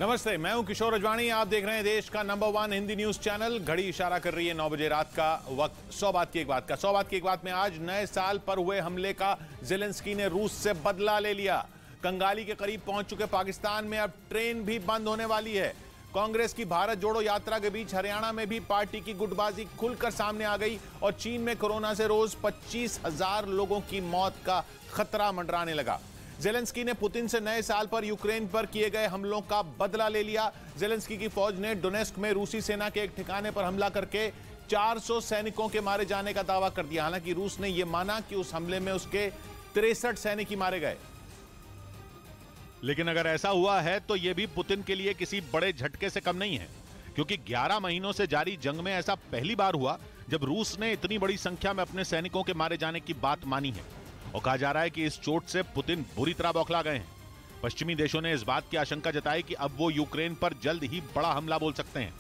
नमस्ते, मैं हूं किशोर अजवाणी। आप देख रहे हैं देश का नंबर 1 हिंदी न्यूज चैनल। घड़ी इशारा कर रही है 9 बजे रात का वक्त। 100 बात की एक बात का 100 बात की एक बात में आज नए साल पर हुए हमले का ज़ेलेंस्की ने रूस से बदला ले लिया। कंगाली के करीब पहुंच चुके पाकिस्तान में अब ट्रेन भी बंद होने वाली है। कांग्रेस की भारत जोड़ो यात्रा के बीच हरियाणा में भी पार्टी की गुटबाजी खुलकर सामने आ गई और चीन में कोरोना से रोज 25,000 लोगों की मौत का खतरा मंडराने लगा। ज़ेलेंस्की ने पुतिन से नए साल पर यूक्रेन पर किए गए हमलों का बदला ले लिया। ज़ेलेंस्की की फौज ने डोनेस्क में रूसी सेना के एक ठिकाने पर हमला करके 400 सैनिकों के मारे जाने का दावा कर दिया। हालांकि रूस ने यह माना कि उस हमले में उसके 63 सैनिक ही मारे गए। लेकिन अगर ऐसा हुआ है तो यह भी पुतिन के लिए किसी बड़े झटके से कम नहीं है, क्योंकि 11 महीनों से जारी जंग में ऐसा पहली बार हुआ जब रूस ने इतनी बड़ी संख्या में अपने सैनिकों के मारे जाने की बात मानी है। और कहा जा रहा है कि इस चोट से पुतिन बुरी तरह बौखला गए हैं। पश्चिमी देशों ने इस बात की आशंका जताई कि अब वो यूक्रेन पर जल्द ही बड़ा हमला बोल सकते हैं।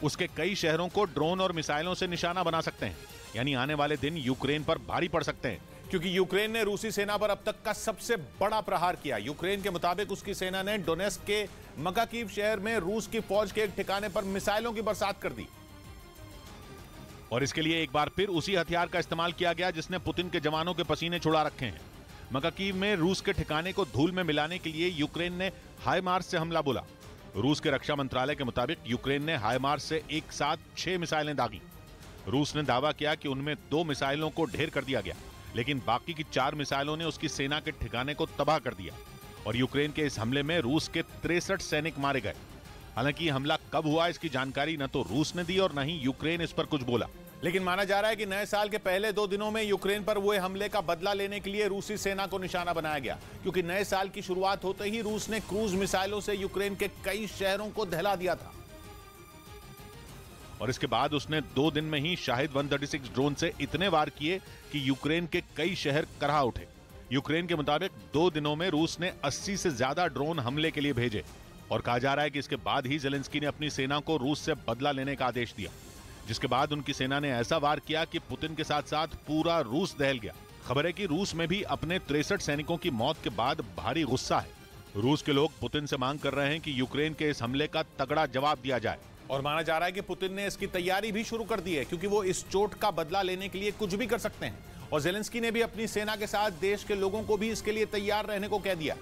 उसके कई शहरों को ड्रोन और मिसाइलों से निशाना बना सकते हैं, यानी आने वाले दिन यूक्रेन पर भारी पड़ सकते हैं। क्योंकि यूक्रेन ने रूसी सेना पर अब तक का सबसे बड़ा प्रहार किया। यूक्रेन के मुताबिक उसकी सेना ने डोनेस्क के मकाकीव शहर में रूस की फौज के एक ठिकाने पर मिसाइलों की बरसात कर दी। और इसके लिए एक बार फिर उसी हथियार का इस्तेमाल किया गया जिसने पुतिन के जवानों के पसीने छुड़ा रखे हैं। मकाकीव में रूस के ठिकाने को धूल में मिलाने के लिए यूक्रेन ने हाइमार्स से हमला बोला। रूस के रक्षा मंत्रालय के मुताबिक यूक्रेन ने हाइमार्स से एक साथ 6 मिसाइलें दागी। रूस ने दावा किया कि उनमें 2 मिसाइलों को ढेर कर दिया गया, लेकिन बाकी की 4 मिसाइलों ने उसकी सेना के ठिकाने को तबाह कर दिया। और यूक्रेन के इस हमले में रूस के 63 सैनिक मारे गए। हालांकि हमला कब हुआ इसकी जानकारी न तो रूस ने दी और न ही यूक्रेन इस पर कुछ बोला। लेकिन माना जा रहा है कि नए साल के पहले 2 दिनों में यूक्रेन पर हुए हमले का बदला लेने के लिए रूसी सेना को निशाना बनाया गया, क्योंकि नए साल की शुरुआत होते ही रूस ने क्रूज मिसाइलों से यूक्रेन के कई शहरों को दहला दिया था। और इसके बाद उसने 2 दिन में ही शाहिद 136 ड्रोन से इतने वार किए कि यूक्रेन के कई शहर करहा उठे। यूक्रेन के मुताबिक 2 दिनों में रूस ने 80 से ज्यादा ड्रोन हमले के लिए भेजे। और कहा जा रहा है कि इसके बाद ही ज़ेलेंस्की ने अपनी सेना को रूस से बदला लेने का आदेश दिया, जिसके बाद उनकी सेना ने ऐसा वार किया कि पुतिन के साथ साथ पूरा रूस दहल गया। खबर है कि रूस में भी अपने 63 सैनिकों की मौत के बाद भारी गुस्सा है। रूस के लोग पुतिन से मांग कर रहे हैं कि यूक्रेन के इस हमले का तगड़ा जवाब दिया जाए। और माना जा रहा है कि पुतिन ने इसकी तैयारी भी शुरू कर दी है, क्योंकि वो इस चोट का बदला लेने के लिए कुछ भी कर सकते हैं। और ज़ेलेंस्की ने भी अपनी सेना के साथ देश के लोगों को भी इसके लिए तैयार रहने को कह दिया।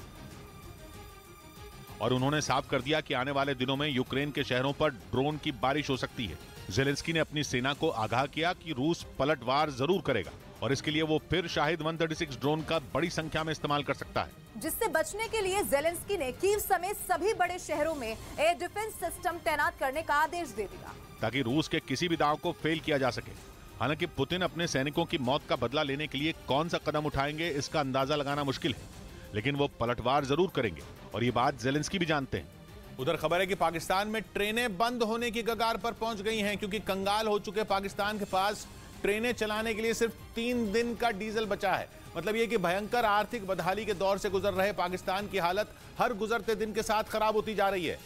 और उन्होंने साफ कर दिया कि आने वाले दिनों में यूक्रेन के शहरों पर ड्रोन की बारिश हो सकती है। ज़ेलेंस्की ने अपनी सेना को आगाह किया कि रूस पलटवार जरूर करेगा और इसके लिए वो फिर शाहिद 136 ड्रोन का बड़ी संख्या में इस्तेमाल कर सकता है। जिससे बचने के लिए ज़ेलेंस्की ने कीव समेत सभी बड़े शहरों में एयर डिफेंस सिस्टम तैनात करने का आदेश दे दिया, ताकि रूस के किसी भी दांव को फेल किया जा सके। हालांकि पुतिन अपने सैनिकों की मौत का बदला लेने के लिए कौन सा कदम उठाएंगे इसका अंदाजा लगाना मुश्किल है, लेकिन वो पलटवार जरूर करेंगे और ये बात ज़ेलेंस्की भी जानते हैं। उधर खबर है कि पाकिस्तान में ट्रेनें बंद होने की कगार पर पहुंच गई हैं, क्योंकि कंगाल हो चुके पाकिस्तान के पास ट्रेनें चलाने के लिए सिर्फ 3 दिन का डीजल बचा है। मतलब यह कि भयंकर आर्थिक बदहाली के दौर से गुजर रहे पाकिस्तान की हालत हर गुजरते दिन के साथ खराब होती जा रही है,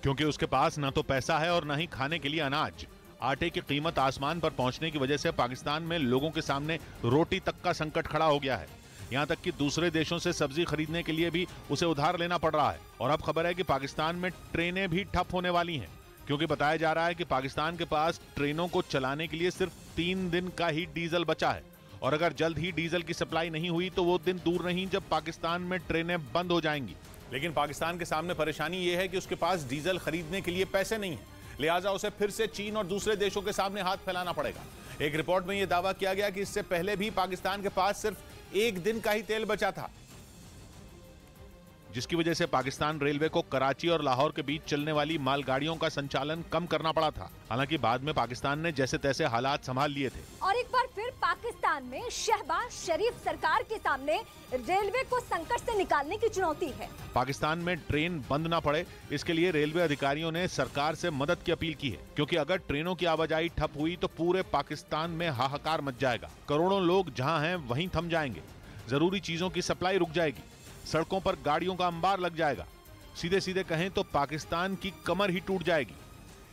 क्योंकि उसके पास ना तो पैसा है और ना ही खाने के लिए अनाज। आटे की कीमत आसमान पर पहुंचने की वजह से पाकिस्तान में लोगों के सामने रोटी तक का संकट खड़ा हो गया है। यहां तक कि दूसरे देशों से सब्जी खरीदने के लिए भी उसे उधार लेना पड़ रहा है। और अब खबर है कि पाकिस्तान में ट्रेनें भी ठप होने वाली हैं, क्योंकि बताया जा रहा है कि पाकिस्तान के पास ट्रेनों को चलाने के लिए सिर्फ 3 दिन का ही डीजल बचा है। और अगर जल्द ही डीजल की सप्लाई नहीं हुई तो वो दिन दूर नहीं जब पाकिस्तान में ट्रेनें बंद हो जाएंगी। लेकिन पाकिस्तान के सामने परेशानी यह है कि उसके पास डीजल खरीदने के लिए पैसे नहीं है, लिहाजा उसे फिर से चीन और दूसरे देशों के सामने हाथ फैलाना पड़ेगा। एक रिपोर्ट में यह दावा किया गया कि इससे पहले भी पाकिस्तान के पास सिर्फ 1 दिन का ही तेल बचा था, जिसकी वजह से पाकिस्तान रेलवे को कराची और लाहौर के बीच चलने वाली मालगाड़ियों का संचालन कम करना पड़ा था। हालांकि बाद में पाकिस्तान ने जैसे तैसे हालात संभाल लिए थे। और एक बार फिर पाकिस्तान में शहबाज शरीफ सरकार के सामने रेलवे को संकट से निकालने की चुनौती है। पाकिस्तान में ट्रेन बंद ना पड़े इसके लिए रेलवे अधिकारियों ने सरकार से मदद की अपील की है, क्योंकि अगर ट्रेनों की आवाजाही ठप हुई तो पूरे पाकिस्तान में हाहाकार मच जाएगा। करोड़ों लोग जहां हैं वहीं थम जाएंगे, जरूरी चीजों की सप्लाई रुक जाएगी, सड़कों पर गाड़ियों का अंबार लग जाएगा। सीधे सीधे कहें तो पाकिस्तान की कमर ही टूट जाएगी।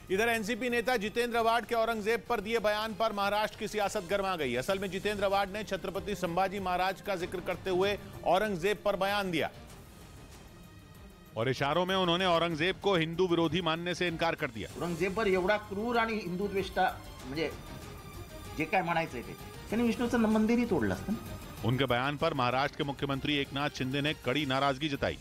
इधर एनसीपी नेता जितेंद्र अवाड के औरंगजेब पर दिए बयान पर महाराष्ट्र की सियासत गर्मा गई। असल में जितेंद्र अवाड ने छत्रपति संभाजी महाराज का जिक्र करते हुए औरंगजेब पर बयान दिया। और इशारों में उन्होंने औरंगजेब को हिंदू विरोधी मानने से इनकार कर दिया। औरंगजेबवर एवढा क्रूर आणि हिंदू द्वेष्टा म्हणजे जे काय म्हणायचंय ते त्यांनी विष्णूचं मंदिरही तोडलं असतं। उनके बयान पर महाराष्ट्र के मुख्यमंत्री एकनाथ शिंदे ने कड़ी नाराजगी जताई।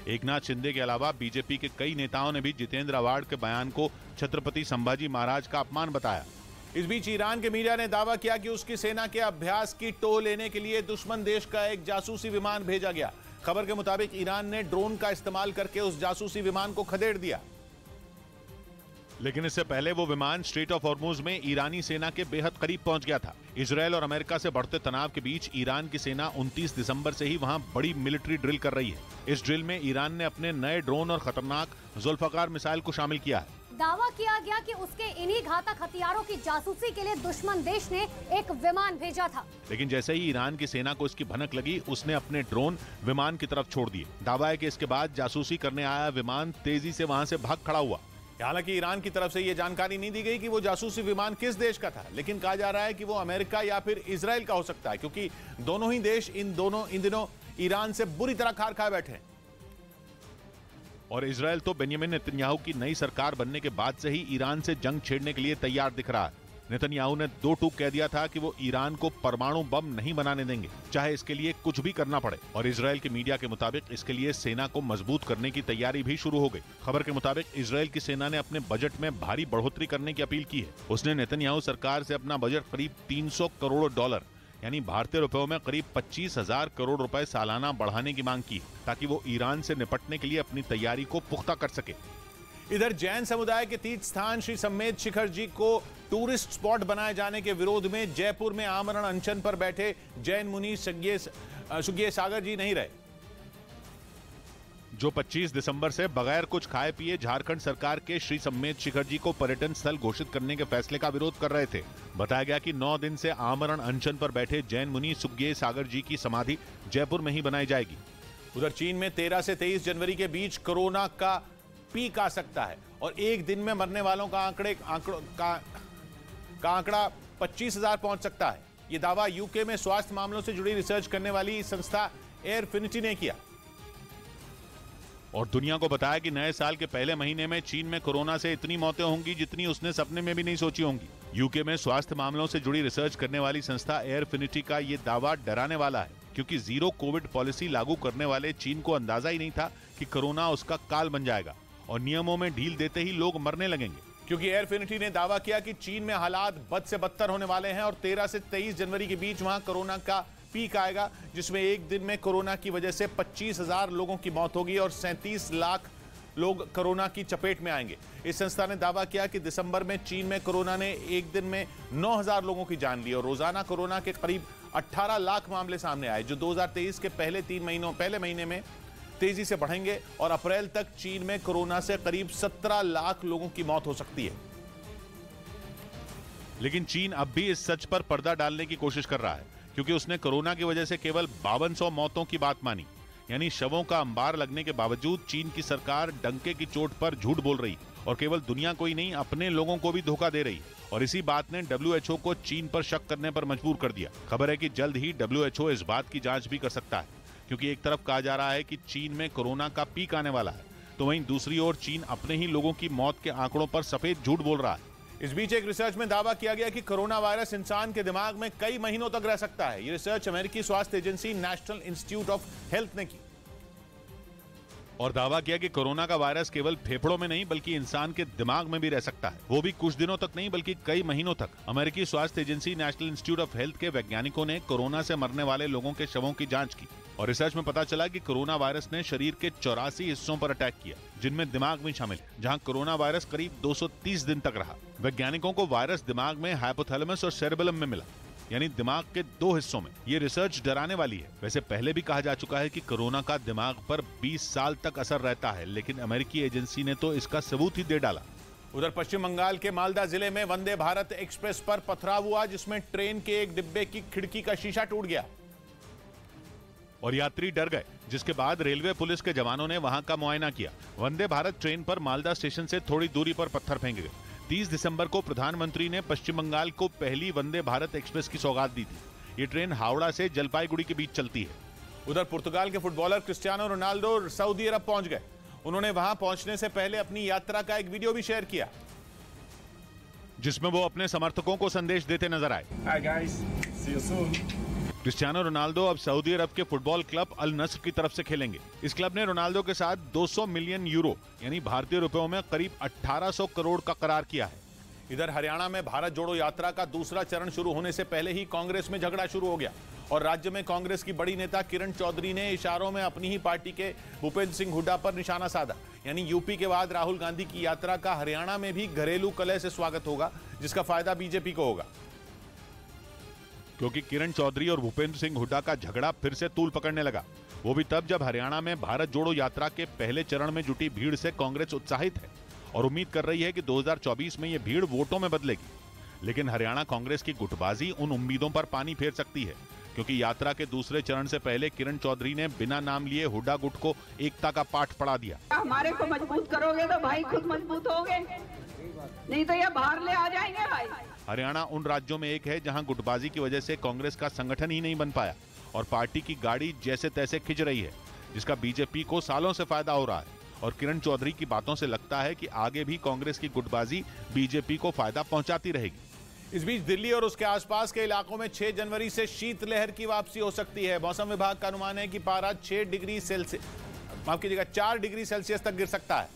एकनाथ शिंदे के अलावा बीजेपी के कई नेताओं ने भी जितेंद्र आव्हाड के बयान को छत्रपति संभाजी महाराज का अपमान बताया। इस बीच ईरान के मीडिया ने दावा किया कि उसकी सेना के अभ्यास की टो लेने के लिए दुश्मन देश का एक जासूसी विमान भेजा गया। खबर के मुताबिक ईरान ने ड्रोन का इस्तेमाल करके उस जासूसी विमान को खदेड़ दिया। लेकिन इससे पहले वो विमान स्ट्रेट ऑफ हॉर्मुज में ईरानी सेना के बेहद करीब पहुंच गया था। इजरायल और अमेरिका से बढ़ते तनाव के बीच ईरान की सेना 29 दिसंबर से ही वहां बड़ी मिलिट्री ड्रिल कर रही है। इस ड्रिल में ईरान ने अपने नए ड्रोन और खतरनाक जुल्फकार मिसाइल को शामिल किया है। दावा किया गया कि उसके इन्हीं घातक हथियारों की जासूसी के लिए दुश्मन देश ने एक विमान भेजा था। लेकिन जैसे ही ईरान की सेना को इसकी भनक लगी, उसने अपने ड्रोन विमान की तरफ छोड़ दिए। दावा है कि इसके बाद जासूसी करने आया विमान तेजी से वहां से भाग खड़ा हुआ। हालांकि ईरान की तरफ से यह जानकारी नहीं दी गई कि वो जासूसी विमान किस देश का था, लेकिन कहा जा रहा है कि वो अमेरिका या फिर इजराइल का हो सकता है, क्योंकि दोनों ही देश इन दिनों ईरान से बुरी तरह खार खाए बैठे हैं। और इजराइल तो बेंजामिन नेतन्याहू की नई सरकार बनने के बाद से ही ईरान से जंग छेड़ने के लिए तैयार दिख रहा है। नेतन्याहू ने 2 टूक कह दिया था कि वो ईरान को परमाणु बम नहीं बनाने देंगे, चाहे इसके लिए कुछ भी करना पड़े। और इजराइल के मीडिया के मुताबिक इसके लिए सेना को मजबूत करने की तैयारी भी शुरू हो गई। खबर के मुताबिक इजराइल की सेना ने अपने बजट में भारी बढ़ोतरी करने की अपील की है। उसने नेतन्याहू सरकार से अपना बजट करीब $300 करोड़ यानी भारतीय रुपयों में करीब 25,000 करोड़ रुपए सालाना बढ़ाने की मांग की, ताकि वो ईरान से निपटने के लिए अपनी तैयारी को पुख्ता कर सके। इधर जैन समुदाय के तीर्थ स्थान श्री सम्मेद शिखर जी को टूरिस्ट स्पॉट बनाए जाने के विरोध में जयपुर में आमरण अनशन पर बैठे जैन मुनि सुज्ञेय सागर जी नहीं रहे, जो 25 दिसंबर से बगैर कुछ खाए पिए झारखंड सरकार के श्री सम्मेद शिखर जी को पर्यटन स्थल घोषित करने के फैसले का विरोध कर रहे थे। बताया गया कि 9 दिन से आमरण अनशन पर बैठे जैन मुनि सुज्ञेय सागर जी की समाधि जयपुर में ही बनाई जाएगी। उधर चीन में 13 से 23 जनवरी के बीच कोरोना का पीक आ सकता है और एक दिन में मरने वालों का आंकड़ा 25,000 पहुंच सकता है। यह दावा यूके में स्वास्थ्य मामलों से जुड़ी रिसर्च करने वाली संस्था एयरफिनिटी ने किया और दुनिया को बताया कि नए साल के पहले महीने में चीन में कोरोना से इतनी मौतें होंगी जितनी उसने सपने में भी नहीं सोची होंगी। यूके में स्वास्थ्य मामलों से जुड़ी रिसर्च करने वाली संस्था एयरफिनिटी का ये दावा डराने वाला है, क्योंकि जीरो कोविड पॉलिसी लागू करने वाले चीन को अंदाजा ही नहीं था कि कोरोना उसका काल बन जाएगा और नियमों में ढील देते ही लोग मरने लगेंगे। क्योंकि एयरफिनिटी ने दावा किया कि चीन में हालात बद से बदतर होने वाले हैं और 13 से 23 जनवरी के बीच वहां कोरोना का पीक आएगा, जिसमें एक दिन में कोरोना की वजह से 25,000 लोगों की मौत होगी और 37 लाख लोग कोरोना की चपेट में आएंगे। इस संस्था ने दावा किया कि दिसंबर में चीन में कोरोना ने एक दिन में 9,000 लोगों की जान ली और रोजाना कोरोना के करीब 18 लाख मामले सामने आए, जो 2023 के पहले महीने में तेजी से बढ़ेंगे और अप्रैल तक चीन में कोरोना से करीब 17 लाख लोगों की मौत हो सकती है। लेकिन चीन अब भी इस सच पर पर्दा डालने की कोशिश कर रहा है, क्योंकि उसने कोरोना की वजह से केवल 5200 मौतों की बात मानी। यानी शवों का अंबार लगने के बावजूद चीन की सरकार डंके की चोट पर झूठ बोल रही और केवल दुनिया को ही नहीं अपने लोगों को भी धोखा दे रही। और इसी बात ने WHO को चीन पर शक करने पर मजबूर कर दिया। खबर है कि जल्द ही WHO इस बात की जांच भी कर सकता है, क्योंकि एक तरफ कहा जा रहा है कि चीन में कोरोना का पीक आने वाला है, तो वहीं दूसरी ओर चीन अपने ही लोगों की मौत के आंकड़ों पर सफेद झूठ बोल रहा है। इस बीच एक रिसर्च में दावा किया गया कि कोरोना वायरस इंसान के दिमाग में कई महीनों तक रह सकता है। यह रिसर्च अमेरिकी स्वास्थ्य agency national institute of health ने की और दावा किया कि कोरोना का वायरस केवल फेफड़ों में नहीं बल्कि इंसान के दिमाग में भी रह सकता है, वो भी कुछ दिनों तक नहीं बल्कि कई महीनों तक। अमेरिकी स्वास्थ्य agency national institute of health के वैज्ञानिकों ने कोरोना से मरने वाले लोगों के शवों की जांच की और रिसर्च में पता चला कि कोरोना वायरस ने शरीर के 84 हिस्सों पर अटैक किया, जिनमें दिमाग भी शामिल, जहां कोरोना वायरस करीब 230 दिन तक रहा। वैज्ञानिकों को वायरस दिमाग में हाइपोथैलेमस और सेरेबेलम में मिला, यानी दिमाग के 2 हिस्सों में। ये रिसर्च डराने वाली है। वैसे पहले भी कहा जा चुका है कि कोरोना का दिमाग पर 20 साल तक असर रहता है, लेकिन अमेरिकी एजेंसी ने तो इसका सबूत ही दे डाला। उधर पश्चिम बंगाल के मालदा जिले में वंदे भारत एक्सप्रेस पर पथराव हुआ, जिसमें ट्रेन के एक डिब्बे की खिड़की का शीशा टूट गया और यात्री डर गए, जिसके बाद रेलवे पुलिस के जवानों ने वहां का मुआयना किया। वंदे भारत ट्रेन पर मालदा स्टेशन से थोड़ी दूरी पर पत्थर फेंके गए। 30 दिसंबर को प्रधानमंत्री ने पश्चिम बंगाल को पहली वंदे भारत एक्सप्रेस की सौगात दी थी। ये ट्रेन हावड़ा से जलपाईगुड़ी के बीच चलती है उधर पुर्तगाल के फुटबॉलर क्रिस्टियानो रोनाल्डो सऊदी अरब पहुंच गए। उन्होंने वहां पहुंचने से पहले अपनी यात्रा का एक वीडियो भी शेयर किया, जिसमें वो अपने समर्थकों को संदेश देते नजर आए। Hi guys, see you soon. Cristiano Ronaldo अब सऊदी अरब के फुटबॉल क्लब अल नस्र की तरफ से खेलेंगे। इस क्लब ने रोनाल्डो के साथ 200 मिलियन यूरो यानी भारतीय रुपयों में करीब 1800 करोड़ का करार किया है। इधर हरियाणा में भारत जोड़ो यात्रा का दूसरा चरण शुरू होने से पहले ही कांग्रेस में झगड़ा शुरू हो गया और राज्य में कांग्रेस की बड़ी नेता किरण चौधरी ने इशारों में अपनी ही पार्टी के भूपेंद्र सिंह हुड्डा पर निशाना साधा। यानी यूपी के बाद राहुल गांधी की यात्रा का हरियाणा में भी घरेलू कलह से स्वागत होगा, जिसका फायदा बीजेपी को होगा, क्योंकि किरण चौधरी और भूपेंद्र सिंह हुड्डा का झगड़ा फिर से तूल पकड़ने लगा। वो भी तब जब हरियाणा में भारत जोड़ो यात्रा के पहले चरण में जुटी भीड़ से कांग्रेस उत्साहित है और उम्मीद कर रही है कि 2024 में ये भीड़ वोटों में बदलेगी। लेकिन हरियाणा कांग्रेस की गुटबाजी उन उम्मीदों पर पानी फेर सकती है, क्योंकि यात्रा के दूसरे चरण से पहले किरण चौधरी ने बिना नाम लिए हुड्डा गुट को एकता का पाठ पढ़ा दिया। हमारे को मजबूत करोगे तो भाई खुद मजबूत होगे, नहीं तो ये बाहर ले आ जाएंगे भाई। हरियाणा उन राज्यों में एक है जहां गुटबाजी की वजह से कांग्रेस का संगठन ही नहीं बन पाया और पार्टी की गाड़ी जैसे तैसे खिंच रही है, जिसका बीजेपी को सालों से फायदा हो रहा है। और किरण चौधरी की बातों से लगता है कि आगे भी कांग्रेस की गुटबाजी बीजेपी को फायदा पहुंचाती रहेगी। इस बीच दिल्ली और उसके आसपास के इलाकों में 6 जनवरी से शीतलहर की वापसी हो सकती है। मौसम विभाग का अनुमान है कि पारा 4 डिग्री सेल्सियस तक गिर सकता है,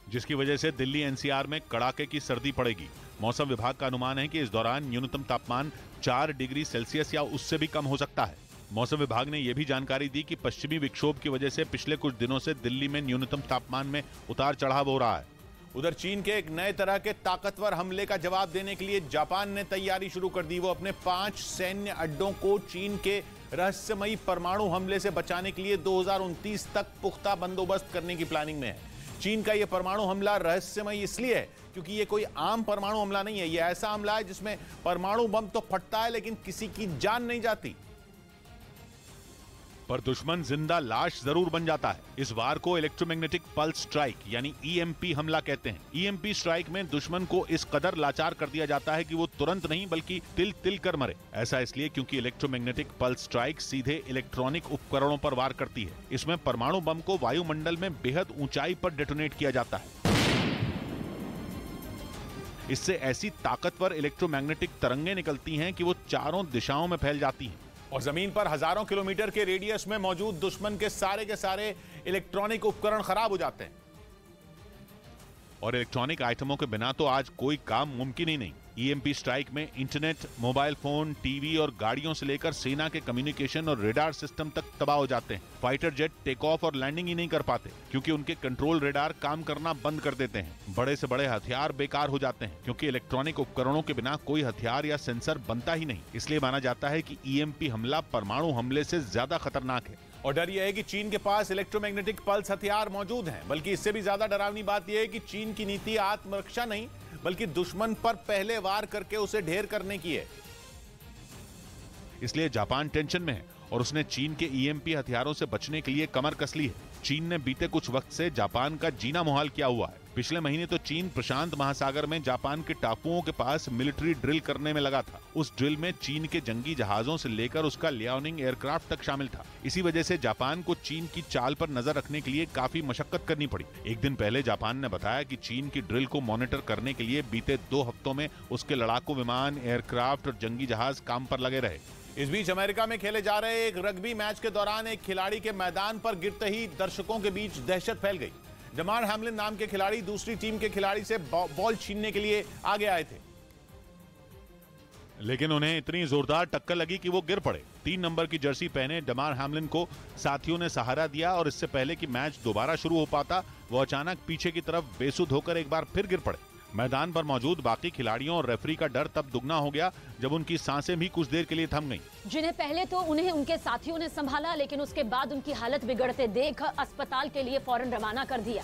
जिसकी वजह से दिल्ली एनसीआर में कड़ाके की सर्दी पड़ेगी। मौसम विभाग का अनुमान है कि इस दौरान न्यूनतम तापमान 4 डिग्री सेल्सियस या उससे भी कम हो सकता है। मौसम विभाग ने यह भी जानकारी दी कि पश्चिमी विक्षोभ की वजह से पिछले कुछ दिनों से दिल्ली में न्यूनतम तापमान में उतार चढ़ाव हो रहा है। उधर चीन के एक नए तरह के ताकतवर हमले का जवाब देने के लिए जापान ने तैयारी शुरू कर दी। वो अपने 5 सैन्य अड्डों को चीन के रहस्यमयी परमाणु हमले से बचाने के लिए 2029 तक पुख्ता बंदोबस्त करने की प्लानिंग में है। चीन का यह परमाणु हमला रहस्यमयी इसलिए है क्योंकि यह कोई आम परमाणु हमला नहीं है। यह ऐसा हमला है जिसमें परमाणु बम तो फटता है लेकिन किसी की जान नहीं जाती, पर दुश्मन जिंदा लाश जरूर बन जाता है। इस वार को इलेक्ट्रोमैग्नेटिक पल्स स्ट्राइक यानी ईएमपी हमला कहते हैं। ईएमपी स्ट्राइक में दुश्मन को इस कदर लाचार कर दिया जाता है कि वो तुरंत नहीं बल्कि तिल तिल कर मरे। ऐसा इसलिए क्योंकि इलेक्ट्रोमैग्नेटिक पल्स स्ट्राइक सीधे इलेक्ट्रॉनिक उपकरणों पर वार करती है। इसमें परमाणु बम को वायुमंडल में बेहद ऊंचाई पर डेटोनेट किया जाता है। इससे ऐसी ताकतवर इलेक्ट्रोमैग्नेटिक तरंगें निकलती हैं कि वो चारों दिशाओं में फैल जाती हैं और जमीन पर हजारों किलोमीटर के रेडियस में मौजूद दुश्मन के सारे इलेक्ट्रॉनिक उपकरण खराब हो जाते हैं। और इलेक्ट्रॉनिक आइटमों के बिना तो आज कोई काम मुमकिन ही नहीं। ईएमपी स्ट्राइक में इंटरनेट, मोबाइल फोन, टीवी और गाड़ियों से लेकर सेना के कम्युनिकेशन और रेडार सिस्टम तक तबाह हो जाते हैं। फाइटर जेट टेक ऑफ और लैंडिंग ही नहीं कर पाते क्योंकि उनके कंट्रोल रेडार काम करना बंद कर देते हैं। बड़े से बड़े हथियार बेकार हो जाते हैं क्योंकि इलेक्ट्रॉनिक उपकरणों के बिना कोई हथियार या सेंसर बनता ही नहीं। इसलिए माना जाता है कि ईएमपी हमला परमाणु हमले से ज्यादा खतरनाक है। और डर यह है कि चीन के पास इलेक्ट्रोमैग्नेटिक पल्स हथियार मौजूद हैं। बल्कि इससे भी ज्यादा डरावनी बात यह है कि चीन की नीति आत्मरक्षा नहीं बल्कि दुश्मन पर पहले वार करके उसे ढेर करने की है। इसलिए जापान टेंशन में है और उसने चीन के ईएमपी हथियारों से बचने के लिए कमर कस ली है। चीन ने बीते कुछ वक्त से जापान का जीना मुहाल किया हुआ है। पिछले महीने तो चीन प्रशांत महासागर में जापान के टापुओं के पास मिलिट्री ड्रिल करने में लगा था। उस ड्रिल में चीन के जंगी जहाजों से लेकर उसका लियाओनिंग एयरक्राफ्ट तक शामिल था। इसी वजह से जापान को चीन की चाल पर नजर रखने के लिए काफी मशक्कत करनी पड़ी। एक दिन पहले जापान ने बताया कि चीन की ड्रिल को मॉनिटर करने के लिए बीते 2 हफ्तों में उसके लड़ाकू विमान, एयरक्राफ्ट और जंगी जहाज काम पर लगे रहे। इस बीच अमेरिका में खेले जा रहे एक रग्बी मैच के दौरान एक खिलाड़ी के मैदान पर गिरते ही दर्शकों के बीच दहशत फैल गई। जमार हैमलिन नाम के खिलाड़ी दूसरी टीम के खिलाड़ी से बॉल छीनने के लिए आगे आए थे, लेकिन उन्हें इतनी जोरदार टक्कर लगी कि वो गिर पड़े। 3 नंबर की जर्सी पहने जमार हैमलिन को साथियों ने सहारा दिया और इससे पहले कि मैच दोबारा शुरू हो पाता वो अचानक पीछे की तरफ बेसुध होकर एक बार फिर गिर पड़े। मैदान पर मौजूद बाकी खिलाड़ियों और रेफरी का डर तब दुगना हो गया जब उनकी सांसें भी कुछ देर के लिए थम गईं। जिन्हें पहले तो उन्हें उनके साथियों ने संभाला, लेकिन उसके बाद उनकी हालत बिगड़ते देख अस्पताल के लिए फौरन रवाना कर दिया।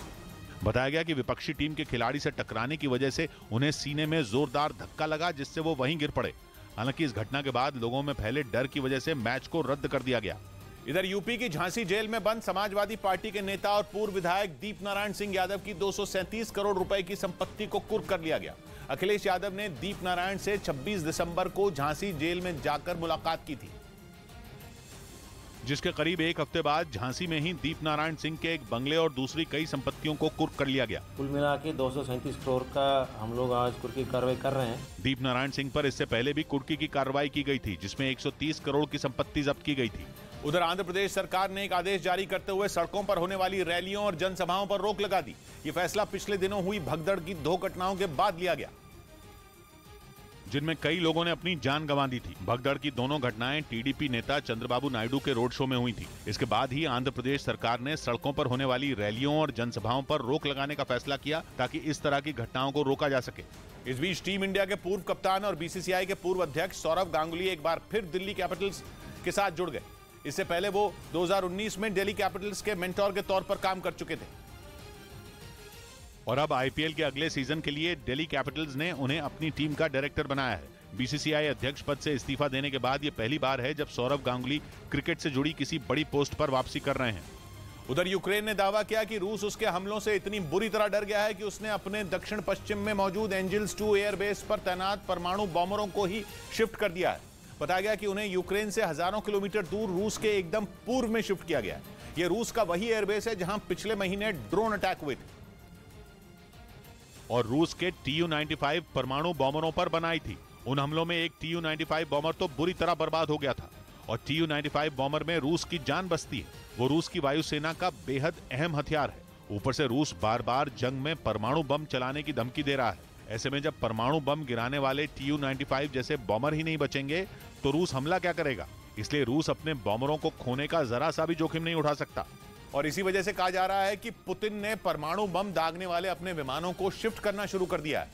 बताया गया कि विपक्षी टीम के खिलाड़ी से टकराने की वजह से उन्हें सीने में जोरदार धक्का लगा जिससे वो वहीं गिर पड़े। हालांकि इस घटना के बाद लोगों में फैले डर की वजह से मैच को रद्द कर दिया गया। इधर यूपी की झांसी जेल में बंद समाजवादी पार्टी के नेता और पूर्व विधायक दीप नारायण सिंह यादव की 237 करोड़ रुपए की संपत्ति को कुर्क कर लिया गया। अखिलेश यादव ने दीप नारायण से 26 दिसंबर को झांसी जेल में जाकर मुलाकात की थी। जिसके करीब एक हफ्ते बाद झांसी में ही दीप नारायण सिंह के एक बंगले और दूसरी कई संपत्तियों को कुर्क कर लिया गया। कुल मिला के 237 करोड़ का हम लोग आज कुर्की कार्रवाई कर रहे हैं। दीप नारायण सिंह पर इससे पहले भी कुर्की की कार्रवाई की गई थी, जिसमें 130 करोड़ की संपत्ति जब्त की गई थी। उधर आंध्र प्रदेश सरकार ने एक आदेश जारी करते हुए सड़कों पर होने वाली रैलियों और जनसभाओं पर रोक लगा दी। ये फैसला पिछले दिनों हुई भगदड़ की 2 घटनाओं के बाद लिया गया, जिनमें कई लोगों ने अपनी जान गंवा दी थी। भगदड़ की दोनों घटनाएं टीडीपी नेता चंद्रबाबू नायडू के रोड शो में हुई थी। इसके बाद ही आंध्र प्रदेश सरकार ने सड़कों पर होने वाली रैलियों और जनसभाओं पर रोक लगाने का फैसला किया, ताकि इस तरह की घटनाओं को रोका जा सके। इस बीच टीम इंडिया के पूर्व कप्तान और बीसीसीआई के पूर्व अध्यक्ष सौरव गांगुली एक बार फिर दिल्ली कैपिटल्स के साथ जुड़ गए। इससे पहले वो 2019 में दिल्ली कैपिटल्स के मेंटोर के तौर पर काम कर चुके थे और अब आईपीएल के अगले सीजन के लिए दिल्ली कैपिटल्स ने उन्हें अपनी टीम का डायरेक्टर बनाया है। बीसीसीआई अध्यक्ष पद से इस्तीफा देने के बाद ये पहली बार है जब सौरव गांगुली क्रिकेट से जुड़ी किसी बड़ी पोस्ट पर वापसी कर रहे हैं। उधर यूक्रेन ने दावा किया कि रूस उसके हमलों से इतनी बुरी तरह डर गया है कि उसने अपने दक्षिण पश्चिम में मौजूद एंजिल्स 2 एयरबेस पर तैनात परमाणु बॉम्बरों को ही शिफ्ट कर दिया है। बताया गया कि उन्हें यूक्रेन से हजारों किलोमीटर दूर रूस के एकदम पूर्व में शिफ्ट किया गया है। यह रूस का वही एयरबेस है जहां पिछले महीने ड्रोन अटैक हुए थे और रूस के TU-95 परमाणु बॉम्बरों पर बनाई थी। उन हमलों में एक TU-95 बॉम्बर तो बुरी तरह बर्बाद हो गया था और TU-95 बॉम्बर में रूस की जान बसती है। वो रूस की वायुसेना का बेहद अहम हथियार है। ऊपर से रूस बार बार जंग में परमाणु बम चलाने की धमकी दे रहा है। ऐसे में जब परमाणु बम गिराने वाले TU-95 जैसे बॉम्बर ही नहीं बचेंगे तो रूस हमला क्या करेगा। इसलिए रूस अपने बॉम्बरों को खोने का जरा सा भी जोखिम नहीं उठा सकता और इसी वजह से कहा जा रहा है कि पुतिन ने परमाणु बम दागने वाले अपने विमानों को शिफ्ट करना शुरू कर दिया है,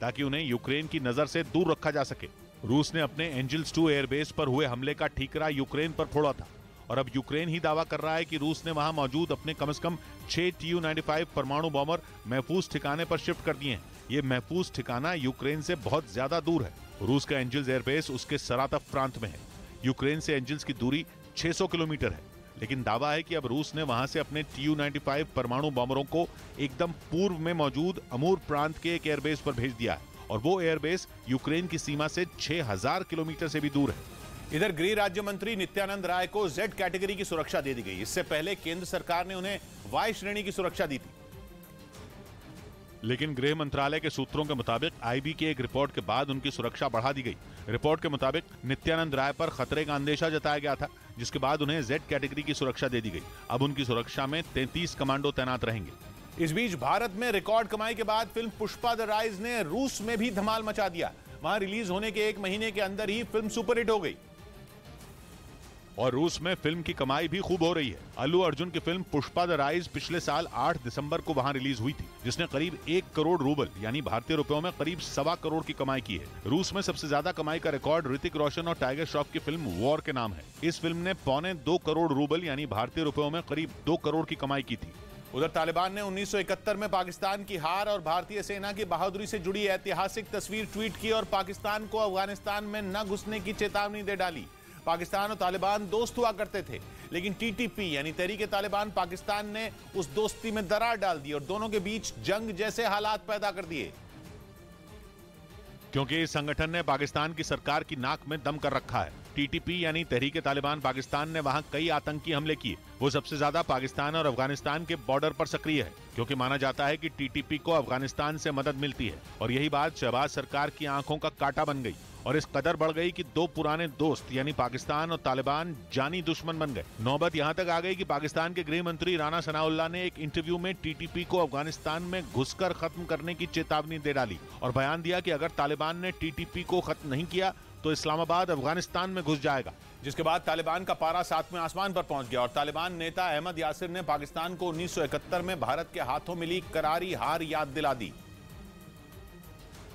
ताकि उन्हें यूक्रेन की नजर से दूर रखा जा सके। रूस ने अपने एंजिल्स 2 एयरबेस पर हुए हमले का ठीकरा यूक्रेन पर फोड़ा था और अब यूक्रेन ही दावा कर रहा है कि रूस ने वहां मौजूद अपने कम से कम 6 TU-95 परमाणु बॉम्बर महफूज ठिकाने पर शिफ्ट कर दिए हैं। ये महफूज ठिकाना यूक्रेन से बहुत ज्यादा दूर है। रूस का एंजिल्स एयरबेस उसके सरातव प्रांत में है। यूक्रेन से एंजिल्स की दूरी 600 किलोमीटर है, लेकिन दावा है कि अब रूस ने वहां से अपने TU-95 परमाणु बॉम्बरों को एकदम पूर्व में मौजूद अमूर प्रांत के एक एयरबेस पर भेज दिया है और वो एयरबेस यूक्रेन की सीमा से 6000 किलोमीटर से भी दूर है। इधर गृह राज्य मंत्री नित्यानंद राय को Z कैटेगरी की सुरक्षा दे दी गई। इससे पहले केंद्र सरकार ने उन्हें Y श्रेणी की सुरक्षा दी थी, लेकिन गृह मंत्रालय के सूत्रों के मुताबिक IB की एक रिपोर्ट के बाद उनकी सुरक्षा बढ़ा दी गई। रिपोर्ट के मुताबिक नित्यानंद राय पर खतरे का अंदेशा जताया गया था, जिसके बाद उन्हें Z कैटेगरी की सुरक्षा दे दी गई। अब उनकी सुरक्षा में 33 कमांडो तैनात रहेंगे। इस बीच भारत में रिकॉर्ड कमाई के बाद फिल्म पुष्पा द राइज ने रूस में भी धमाल मचा दिया। वहां रिलीज होने के 1 महीने के अंदर ही फिल्म सुपरहिट हो गई और रूस में फिल्म की कमाई भी खूब हो रही है। अल्लू अर्जुन की फिल्म पुष्पा द राइज पिछले साल 8 दिसंबर को वहां रिलीज हुई थी, जिसने करीब 1 करोड़ रूबल यानी भारतीय रुपयों में करीब 1.25 करोड़ की कमाई की है। रूस में सबसे ज्यादा कमाई का रिकॉर्ड ऋतिक रोशन और टाइगर श्रॉफ की फिल्म वॉर के नाम है। इस फिल्म ने 1.25 करोड़ रूबल यानी भारतीय रुपयों में करीब 2 करोड़ की कमाई की थी। उधर तालिबान ने 1971 में पाकिस्तान की हार और भारतीय सेना की बहादुरी से जुड़ी ऐतिहासिक तस्वीर ट्वीट की और पाकिस्तान को अफगानिस्तान में न घुसने की चेतावनी दे डाली। पाकिस्तान और तालिबान दोस्त हुआ करते थे, लेकिन TTP यानी तहरीक-ए-तालिबान पाकिस्तान ने उस दोस्ती में दरार डाल दी और दोनों के बीच जंग जैसे हालात पैदा कर दिए, क्योंकि इस संगठन ने पाकिस्तान की सरकार की नाक में दम कर रखा है। TTP यानी तहरीक-ए-तालिबान पाकिस्तान ने वहां कई आतंकी हमले किए। वो सबसे ज्यादा पाकिस्तान और अफगानिस्तान के बॉर्डर पर सक्रिय है, क्योंकि माना जाता है कि TTP को अफगानिस्तान से मदद मिलती है और यही बात शहबाज सरकार की आंखों का कांटा बन गई और इस कदर बढ़ गई कि 2 पुराने दोस्त यानी पाकिस्तान और तालिबान जानी दुश्मन बन गए। नौबत यहां तक आ गई कि पाकिस्तान के गृह मंत्री राना सनाउल्लाह ने एक इंटरव्यू में TTP को अफगानिस्तान में घुसकर खत्म करने की चेतावनी दे डाली और बयान दिया कि अगर तालिबान ने TTP को खत्म नहीं किया तो इस्लामाबाद अफगानिस्तान में घुस जाएगा। जिसके बाद तालिबान का पारा 7वें आसमान पर पहुंच गया और तालिबान नेता अहमद यासिर ने पाकिस्तान को 1971 में भारत के हाथों मिली करारी हार याद दिला दी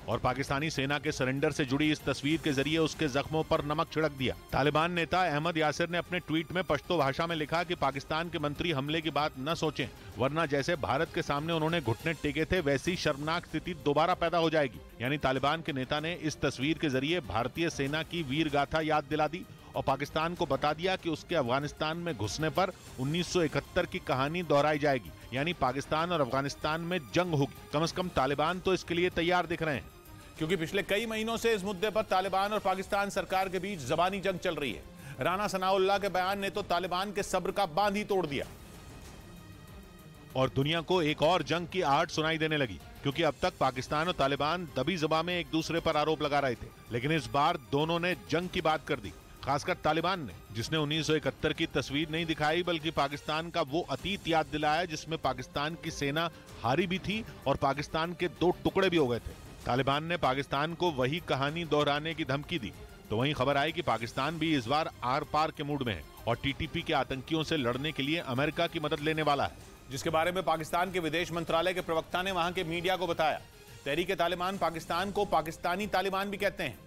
और पाकिस्तानी सेना के सरेंडर से जुड़ी इस तस्वीर के जरिए उसके जख्मों पर नमक छिड़क दिया। तालिबान नेता अहमद यासिर ने अपने ट्वीट में पश्तो भाषा में लिखा कि पाकिस्तान के मंत्री हमले की बात न सोचें, वरना जैसे भारत के सामने उन्होंने घुटने टेके थे वैसी शर्मनाक स्थिति दोबारा पैदा हो जाएगी। यानी तालिबान के नेता ने इस तस्वीर के जरिए भारतीय सेना की वीर गाथा याद दिला दी और पाकिस्तान को बता दिया कि उसके अफगानिस्तान में घुसने पर 1971 की कहानी दोहराई जाएगी, यानी पाकिस्तान और अफगानिस्तान में जंग होगी। कम से कम तालिबान तो इसके लिए तैयार दिख रहे हैं, क्योंकि पिछले कई महीनों से इस मुद्दे पर तालिबान और पाकिस्तान सरकार के बीच जबानी जंग चल रही है। राना सनाउल्लाह के बयान ने तो तालिबान के सब्र का बांध ही तोड़ दिया और दुनिया को एक और जंग की आहट सुनाई देने लगी, क्योंकि अब तक पाकिस्तान और तालिबान दबी ज़बान में एक दूसरे पर आरोप लगा रहे थे, लेकिन इस बार दोनों ने जंग की बात कर दी। खासकर तालिबान ने, जिसने 1971 की तस्वीर नहीं दिखाई बल्कि पाकिस्तान का वो अतीत याद दिलाया जिसमें पाकिस्तान की सेना हारी भी थी और पाकिस्तान के 2 टुकड़े भी हो गए थे। तालिबान ने पाकिस्तान को वही कहानी दोहराने की धमकी दी, तो वहीं खबर आई कि पाकिस्तान भी इस बार आर पार के मूड में है और टीटीपी के आतंकियों से लड़ने के लिए अमेरिका की मदद लेने वाला है, जिसके बारे में पाकिस्तान के विदेश मंत्रालय के प्रवक्ता ने वहां के मीडिया को बताया। तहरीक तालिबान पाकिस्तान को पाकिस्तानी तालिबान भी कहते हैं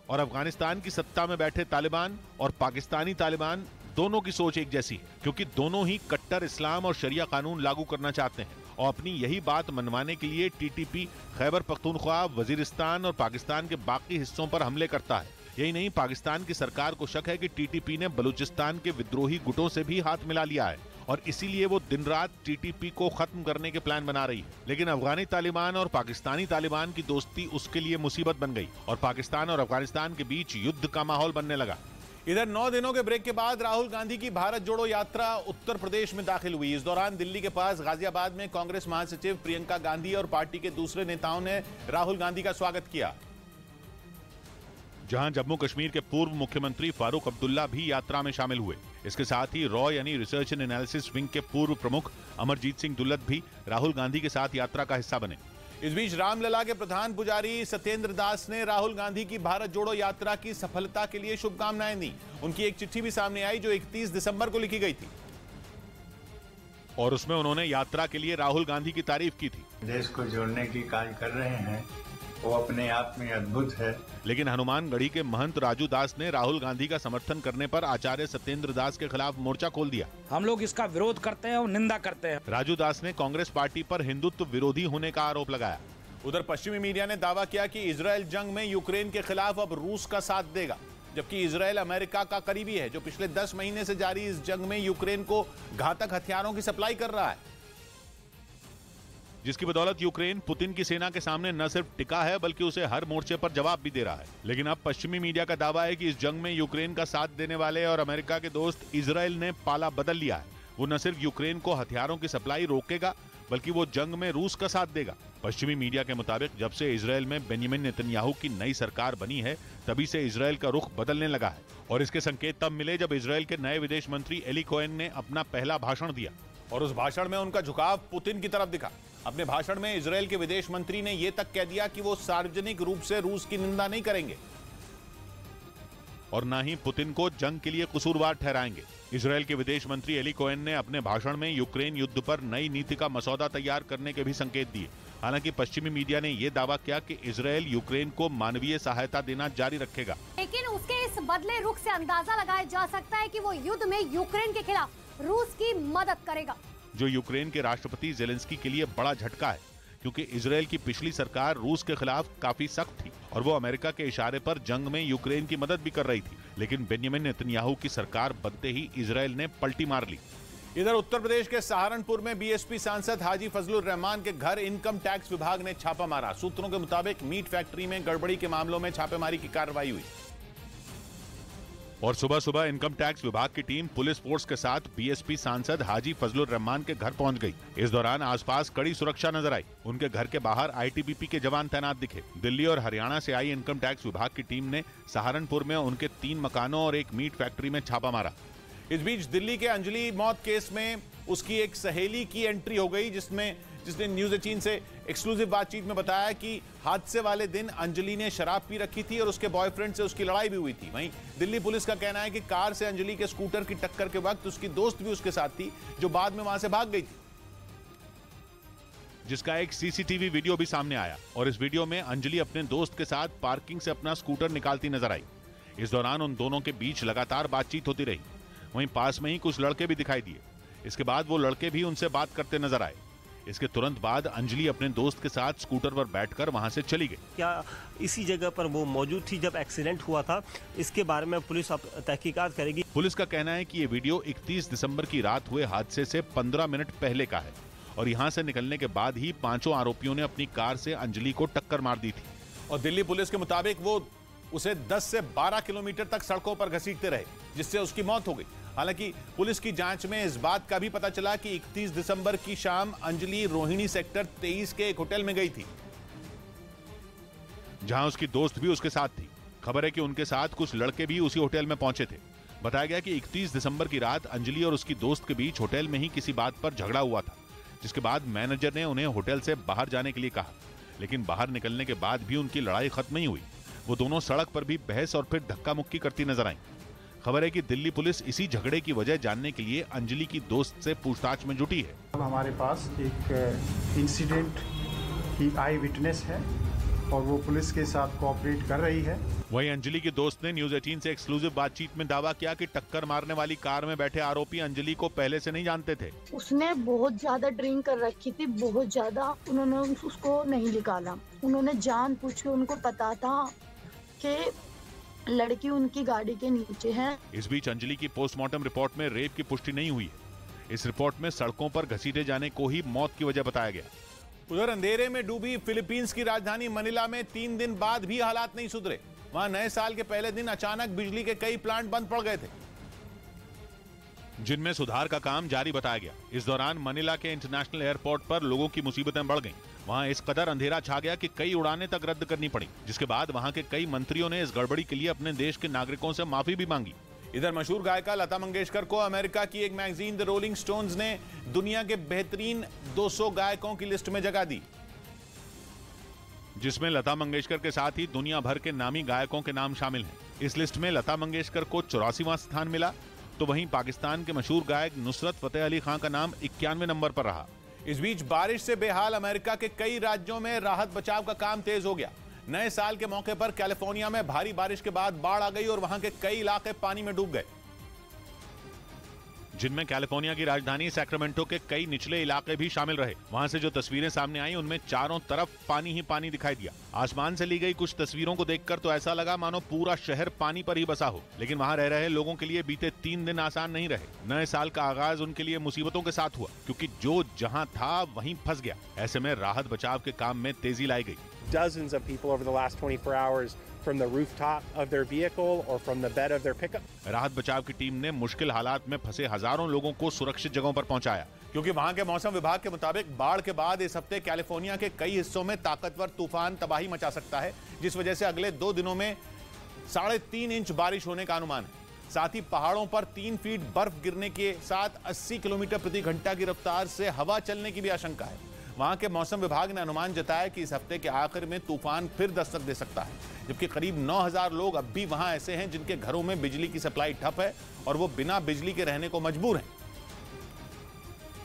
और अफगानिस्तान की सत्ता में बैठे तालिबान और पाकिस्तानी तालिबान दोनों की सोच एक जैसी है, क्योंकि दोनों ही कट्टर इस्लाम और शरिया कानून लागू करना चाहते हैं और अपनी यही बात मनवाने के लिए टीटीपी खैबर पख्तूनख्वा, वजीरिस्तान और पाकिस्तान के बाकी हिस्सों पर हमले करता है। यही नहीं, पाकिस्तान की सरकार को शक है कि टीटीपी ने बलूचिस्तान के विद्रोही गुटों से भी हाथ मिला लिया है और इसीलिए वो दिन रात टीटीपी को खत्म करने के प्लान बना रही है। लेकिन अफगानी तालिबान और पाकिस्तानी तालिबान की दोस्ती उसके लिए मुसीबत बन गई और पाकिस्तान और अफगानिस्तान के बीच युद्ध का माहौल बनने लगा। इधर 9 दिनों के ब्रेक के बाद राहुल गांधी की भारत जोड़ो यात्रा उत्तर प्रदेश में दाखिल हुई। इस दौरान दिल्ली के पास गाजियाबाद में कांग्रेस महासचिव प्रियंका गांधी और पार्टी के दूसरे नेताओं ने राहुल गांधी का स्वागत किया, जहां जम्मू कश्मीर के पूर्व मुख्यमंत्री फारूक अब्दुल्ला भी यात्रा में शामिल हुए। इसके साथ ही रॉ यानी रिसर्च एंड एनालिसिस विंग के पूर्व प्रमुख अमरजीत सिंह दुल्लत भी राहुल गांधी के साथ यात्रा का हिस्सा बने। इस बीच रामलला के प्रधान पुजारी सत्येंद्र दास ने राहुल गांधी की भारत जोड़ो यात्रा की सफलता के लिए शुभकामनाएं दी। उनकी एक चिट्ठी भी सामने आई जो 31 दिसंबर को लिखी गई थी और उसमें उन्होंने यात्रा के लिए राहुल गांधी की तारीफ की थी। देश को जोड़ने की कार्य कर रहे हैं, वो अपने आप में अद्भुत है। लेकिन हनुमानगढ़ी के महंत राजू दास ने राहुल गांधी का समर्थन करने पर आचार्य सत्येंद्र दास के खिलाफ मोर्चा खोल दिया। हम लोग इसका विरोध करते हैं और निंदा करते हैं। राजू दास ने कांग्रेस पार्टी पर हिंदुत्व विरोधी होने का आरोप लगाया। उधर पश्चिमी मीडिया ने दावा किया कि इजरायल जंग में यूक्रेन के खिलाफ अब रूस का साथ देगा, जबकि इजरायल अमेरिका का करीबी है जो पिछले 10 महीने से जारी इस जंग में यूक्रेन को घातक हथियारों की सप्लाई कर रहा है, जिसकी बदौलत यूक्रेन पुतिन की सेना के सामने न सिर्फ टिका है बल्कि उसे हर मोर्चे पर जवाब भी दे रहा है। लेकिन अब पश्चिमी मीडिया का दावा है कि इस जंग में यूक्रेन का साथ देने वाले और अमेरिका के दोस्त इजरायल ने पाला बदल लिया है। वो न सिर्फ यूक्रेन को हथियारों की सप्लाई रोकेगा बल्कि वो जंग में रूस का साथ देगा। पश्चिमी मीडिया के मुताबिक जब से इजरायल में बेंजामिन नेतन्याहू की नई सरकार बनी है तभी से इजरायल का रुख बदलने लगा है और इसके संकेत तब मिले जब इजरायल के नए विदेश मंत्री एली कोहेन ने अपना पहला भाषण दिया और उस भाषण में उनका झुकाव पुतिन की तरफ दिखा। अपने भाषण में इजरायल के विदेश मंत्री ने यह तक कह दिया कि वो सार्वजनिक रूप से रूस की निंदा नहीं करेंगे और न ही पुतिन को जंग के लिए कसूरवार ठहराएंगे। इजरायल के विदेश मंत्री एली कोहेन ने अपने भाषण में यूक्रेन युद्ध पर नई नीति का मसौदा तैयार करने के भी संकेत दिए। हालांकि पश्चिमी मीडिया ने यह दावा किया कि इजरायल यूक्रेन को मानवीय सहायता देना जारी रखेगा, लेकिन उसके इस बदले रुख से अंदाजा लगाया जा सकता है कि वो युद्ध में यूक्रेन के खिलाफ रूस की मदद करेगा, जो यूक्रेन के राष्ट्रपति जेलेंस्की के लिए बड़ा झटका है, क्योंकि इजरायल की पिछली सरकार रूस के खिलाफ काफी सख्त थी और वो अमेरिका के इशारे पर जंग में यूक्रेन की मदद भी कर रही थी। लेकिन बेंजामिन नेतन्याहू की सरकार बनते ही इजरायल ने पलटी मार ली। इधर उत्तर प्रदेश के सहारनपुर में बीएसपी सांसद हाजी फजलुर रहमान के घर इनकम टैक्स विभाग ने छापा मारा। सूत्रों के मुताबिक मीट फैक्ट्री में गड़बड़ी के मामलों में छापेमारी की कार्रवाई हुई और सुबह सुबह इनकम टैक्स विभाग की टीम पुलिस फोर्स के साथ बीएसपी सांसद हाजी फजलुर रहमान के घर पहुंच गई। इस दौरान आसपास कड़ी सुरक्षा नजर आई। उनके घर के बाहर आईटीबीपी के जवान तैनात दिखे। दिल्ली और हरियाणा से आई इनकम टैक्स विभाग की टीम ने सहारनपुर में उनके 3 मकानों और एक मीट फैक्ट्री में छापा मारा। इस बीच दिल्ली के अंजलि मौत केस में उसकी एक सहेली की एंट्री हो गई, जिसने न्यूज़ 18 से एक्सक्लूसिव बातचीत में बताया कि हादसे वाले दिन अंजलि ने शराब पी रखी थी और उसके बॉयफ्रेंड से उसकी लड़ाई भी हुई थी। वहीं दिल्ली पुलिस का कहना है कि कार से अंजलि के स्कूटर की टक्कर के वक्त उसकी दोस्त भी उसके साथ थी, जो बाद में वहां से भाग गई थी, जिसका एक सीसीटीवी वीडियो भी सामने आया और इस वीडियो में अंजलि अपने दोस्त के साथ पार्किंग से अपना स्कूटर निकालती नजर आई। इस दौरान उन दोनों के बीच लगातार बातचीत होती रही। वहीं पास में ही कुछ लड़के भी दिखाई दिए। इसके बाद वो लड़के भी उनसे बात करते नजर आए। इसके तुरंत बाद अंजलि अपने दोस्त के साथ स्कूटर पर बैठकर वहां से चली गई। क्या इसी जगह पर वो मौजूद थी जब एक्सीडेंट हुआ था? इसके बारे में पुलिस अब तहकीकात करेगी। पुलिस का कहना है कि ये वीडियो 31 दिसंबर की रात हुए हादसे से 15 मिनट पहले का है और यहां से निकलने के बाद ही 5 आरोपियों ने अपनी कार से अंजलि को टक्कर मार दी थी। और दिल्ली पुलिस के मुताबिक वो उसे 10 से 12 किलोमीटर तक सड़कों पर घसीटते रहे, जिससे उसकी मौत हो गई। हालांकि पुलिस की जांच में इस बात का भी पता चला कि 31 दिसंबर की शाम अंजलि रोहिणी सेक्टर 23 के एक होटल में गई थी, जहां उसकी दोस्त भी उसके साथ थी। खबर है कि उनके साथ कुछ लड़के भी उसी होटल में पहुंचे थे। बताया गया कि 31 दिसंबर की रात अंजलि और उसकी दोस्त के बीच होटल में ही किसी बात पर झगड़ा हुआ था, जिसके बाद मैनेजर ने उन्हें होटल से बाहर जाने के लिए कहा, लेकिन बाहर निकलने के बाद भी उनकी लड़ाई खत्म नहीं हुई। वो दोनों सड़क पर भी बहस और फिर धक्का मुक्की करती नजर आई। खबर है कि दिल्ली पुलिस इसी झगड़े की वजह जानने के लिए अंजलि की दोस्त से पूछताछ में जुटी है। हमारे पास एक इंसिडेंट की आई विटनेस है और वो पुलिस के साथ कोऑपरेट कर रही है। वहीं अंजलि की दोस्त ने न्यूज 18 से एक्सक्लूसिव बातचीत में दावा किया कि टक्कर मारने वाली कार में बैठे आरोपी अंजलि को पहले से नहीं जानते थे। उसने बहुत ज्यादा ड्रिंक कर रखी थी, बहुत ज्यादा। उन्होंने उसको नहीं निकाला। उन्होंने जानबूझ के, उनको पता था कि लड़की उनकी गाड़ी के नीचे है। इस बीच अंजलि की पोस्टमार्टम रिपोर्ट में रेप की पुष्टि नहीं हुई है। इस रिपोर्ट में सड़कों पर घसीटे जाने को ही मौत की वजह बताया गया। उधर अंधेरे में डूबी फिलीपींस की राजधानी मनीला में 3 दिन बाद भी हालात नहीं सुधरे। वहां नए साल के पहले दिन अचानक बिजली के कई प्लांट बंद पड़ गए थे, जिनमें सुधार का काम जारी बताया गया। इस दौरान मनीला के इंटरनेशनल एयरपोर्ट पर लोगों की मुसीबतें बढ़ गईं। वहां इस कदर अंधेरा छा गया कि कई उड़ानें तक रद्द करनी पड़ी, जिसके बाद वहां के कई मंत्रियों ने इस गड़बड़ी के लिए अपने देश के नागरिकों से माफी भी मांगी। इधर मशहूर गायिका लता मंगेशकर को अमेरिका की एक मैगजीन द रोलिंग स्टोन्स ने दुनिया के बेहतरीन 200 गायकों की लिस्ट में जगह दी, जिसमें लता मंगेशकर के साथ ही दुनिया भर के नामी गायकों के नाम शामिल हैं। इस लिस्ट में लता मंगेशकर को 84वां स्थान मिला, तो वहीं पाकिस्तान के मशहूर गायक नुसरत फतेह अली खान का नाम 91वें नंबर पर रहा। इस बीच बारिश से बेहाल अमेरिका के कई राज्यों में राहत बचाव का काम तेज हो गया। नए साल के मौके पर कैलिफोर्निया में भारी बारिश के बाद बाढ़ आ गई और वहां के कई इलाके पानी में डूब गए, जिनमें कैलिफोर्निया की राजधानी सैक्रामेंटो के कई निचले इलाके भी शामिल रहे। वहां से जो तस्वीरें सामने आई उनमें चारों तरफ पानी ही पानी दिखाई दिया। आसमान से ली गई कुछ तस्वीरों को देखकर तो ऐसा लगा मानो पूरा शहर पानी पर ही बसा हो। लेकिन वहां रह रहे लोगों के लिए बीते 3 दिन आसान नहीं रहे। नए साल का आगाज उनके लिए मुसीबतों के साथ हुआ, क्योंकि जो जहां था वहीं फंस गया। ऐसे में राहत बचाव के काम में तेजी लाई गई। Dozens of people over the last 24 hours from the rooftop of their vehicle or from the bed of their pickup. राहत बचाव की टीम ने मुश्किल हालात में फंसे हजारों लोगों को सुरक्षित जगहों पर पहुंचाया, क्योंकि वहां के मौसम विभाग के मुताबिक बाढ़ के बाद इस हफ्ते कैलिफोर्निया के कई हिस्सों में ताकतवर तूफान तबाही मचा सकता है, जिस वजह से अगले 2 दिनों में 3.5 इंच बारिश होने का अनुमान है। साथ ही पहाड़ों पर 3 फीट बर्फ गिरने के साथ 80 किलोमीटर प्रति घंटा की रफ्तार से हवा चलने की भी आशंका है। वहां के मौसम विभाग ने अनुमान जताया कि इस हफ्ते के आखिर में तूफान फिर दस्तक दे सकता है, जबकि करीब 9000 लोग अब भी वहां ऐसे हैं जिनके घरों में बिजली की सप्लाई ठप है और वो बिना बिजली के रहने को मजबूर हैं।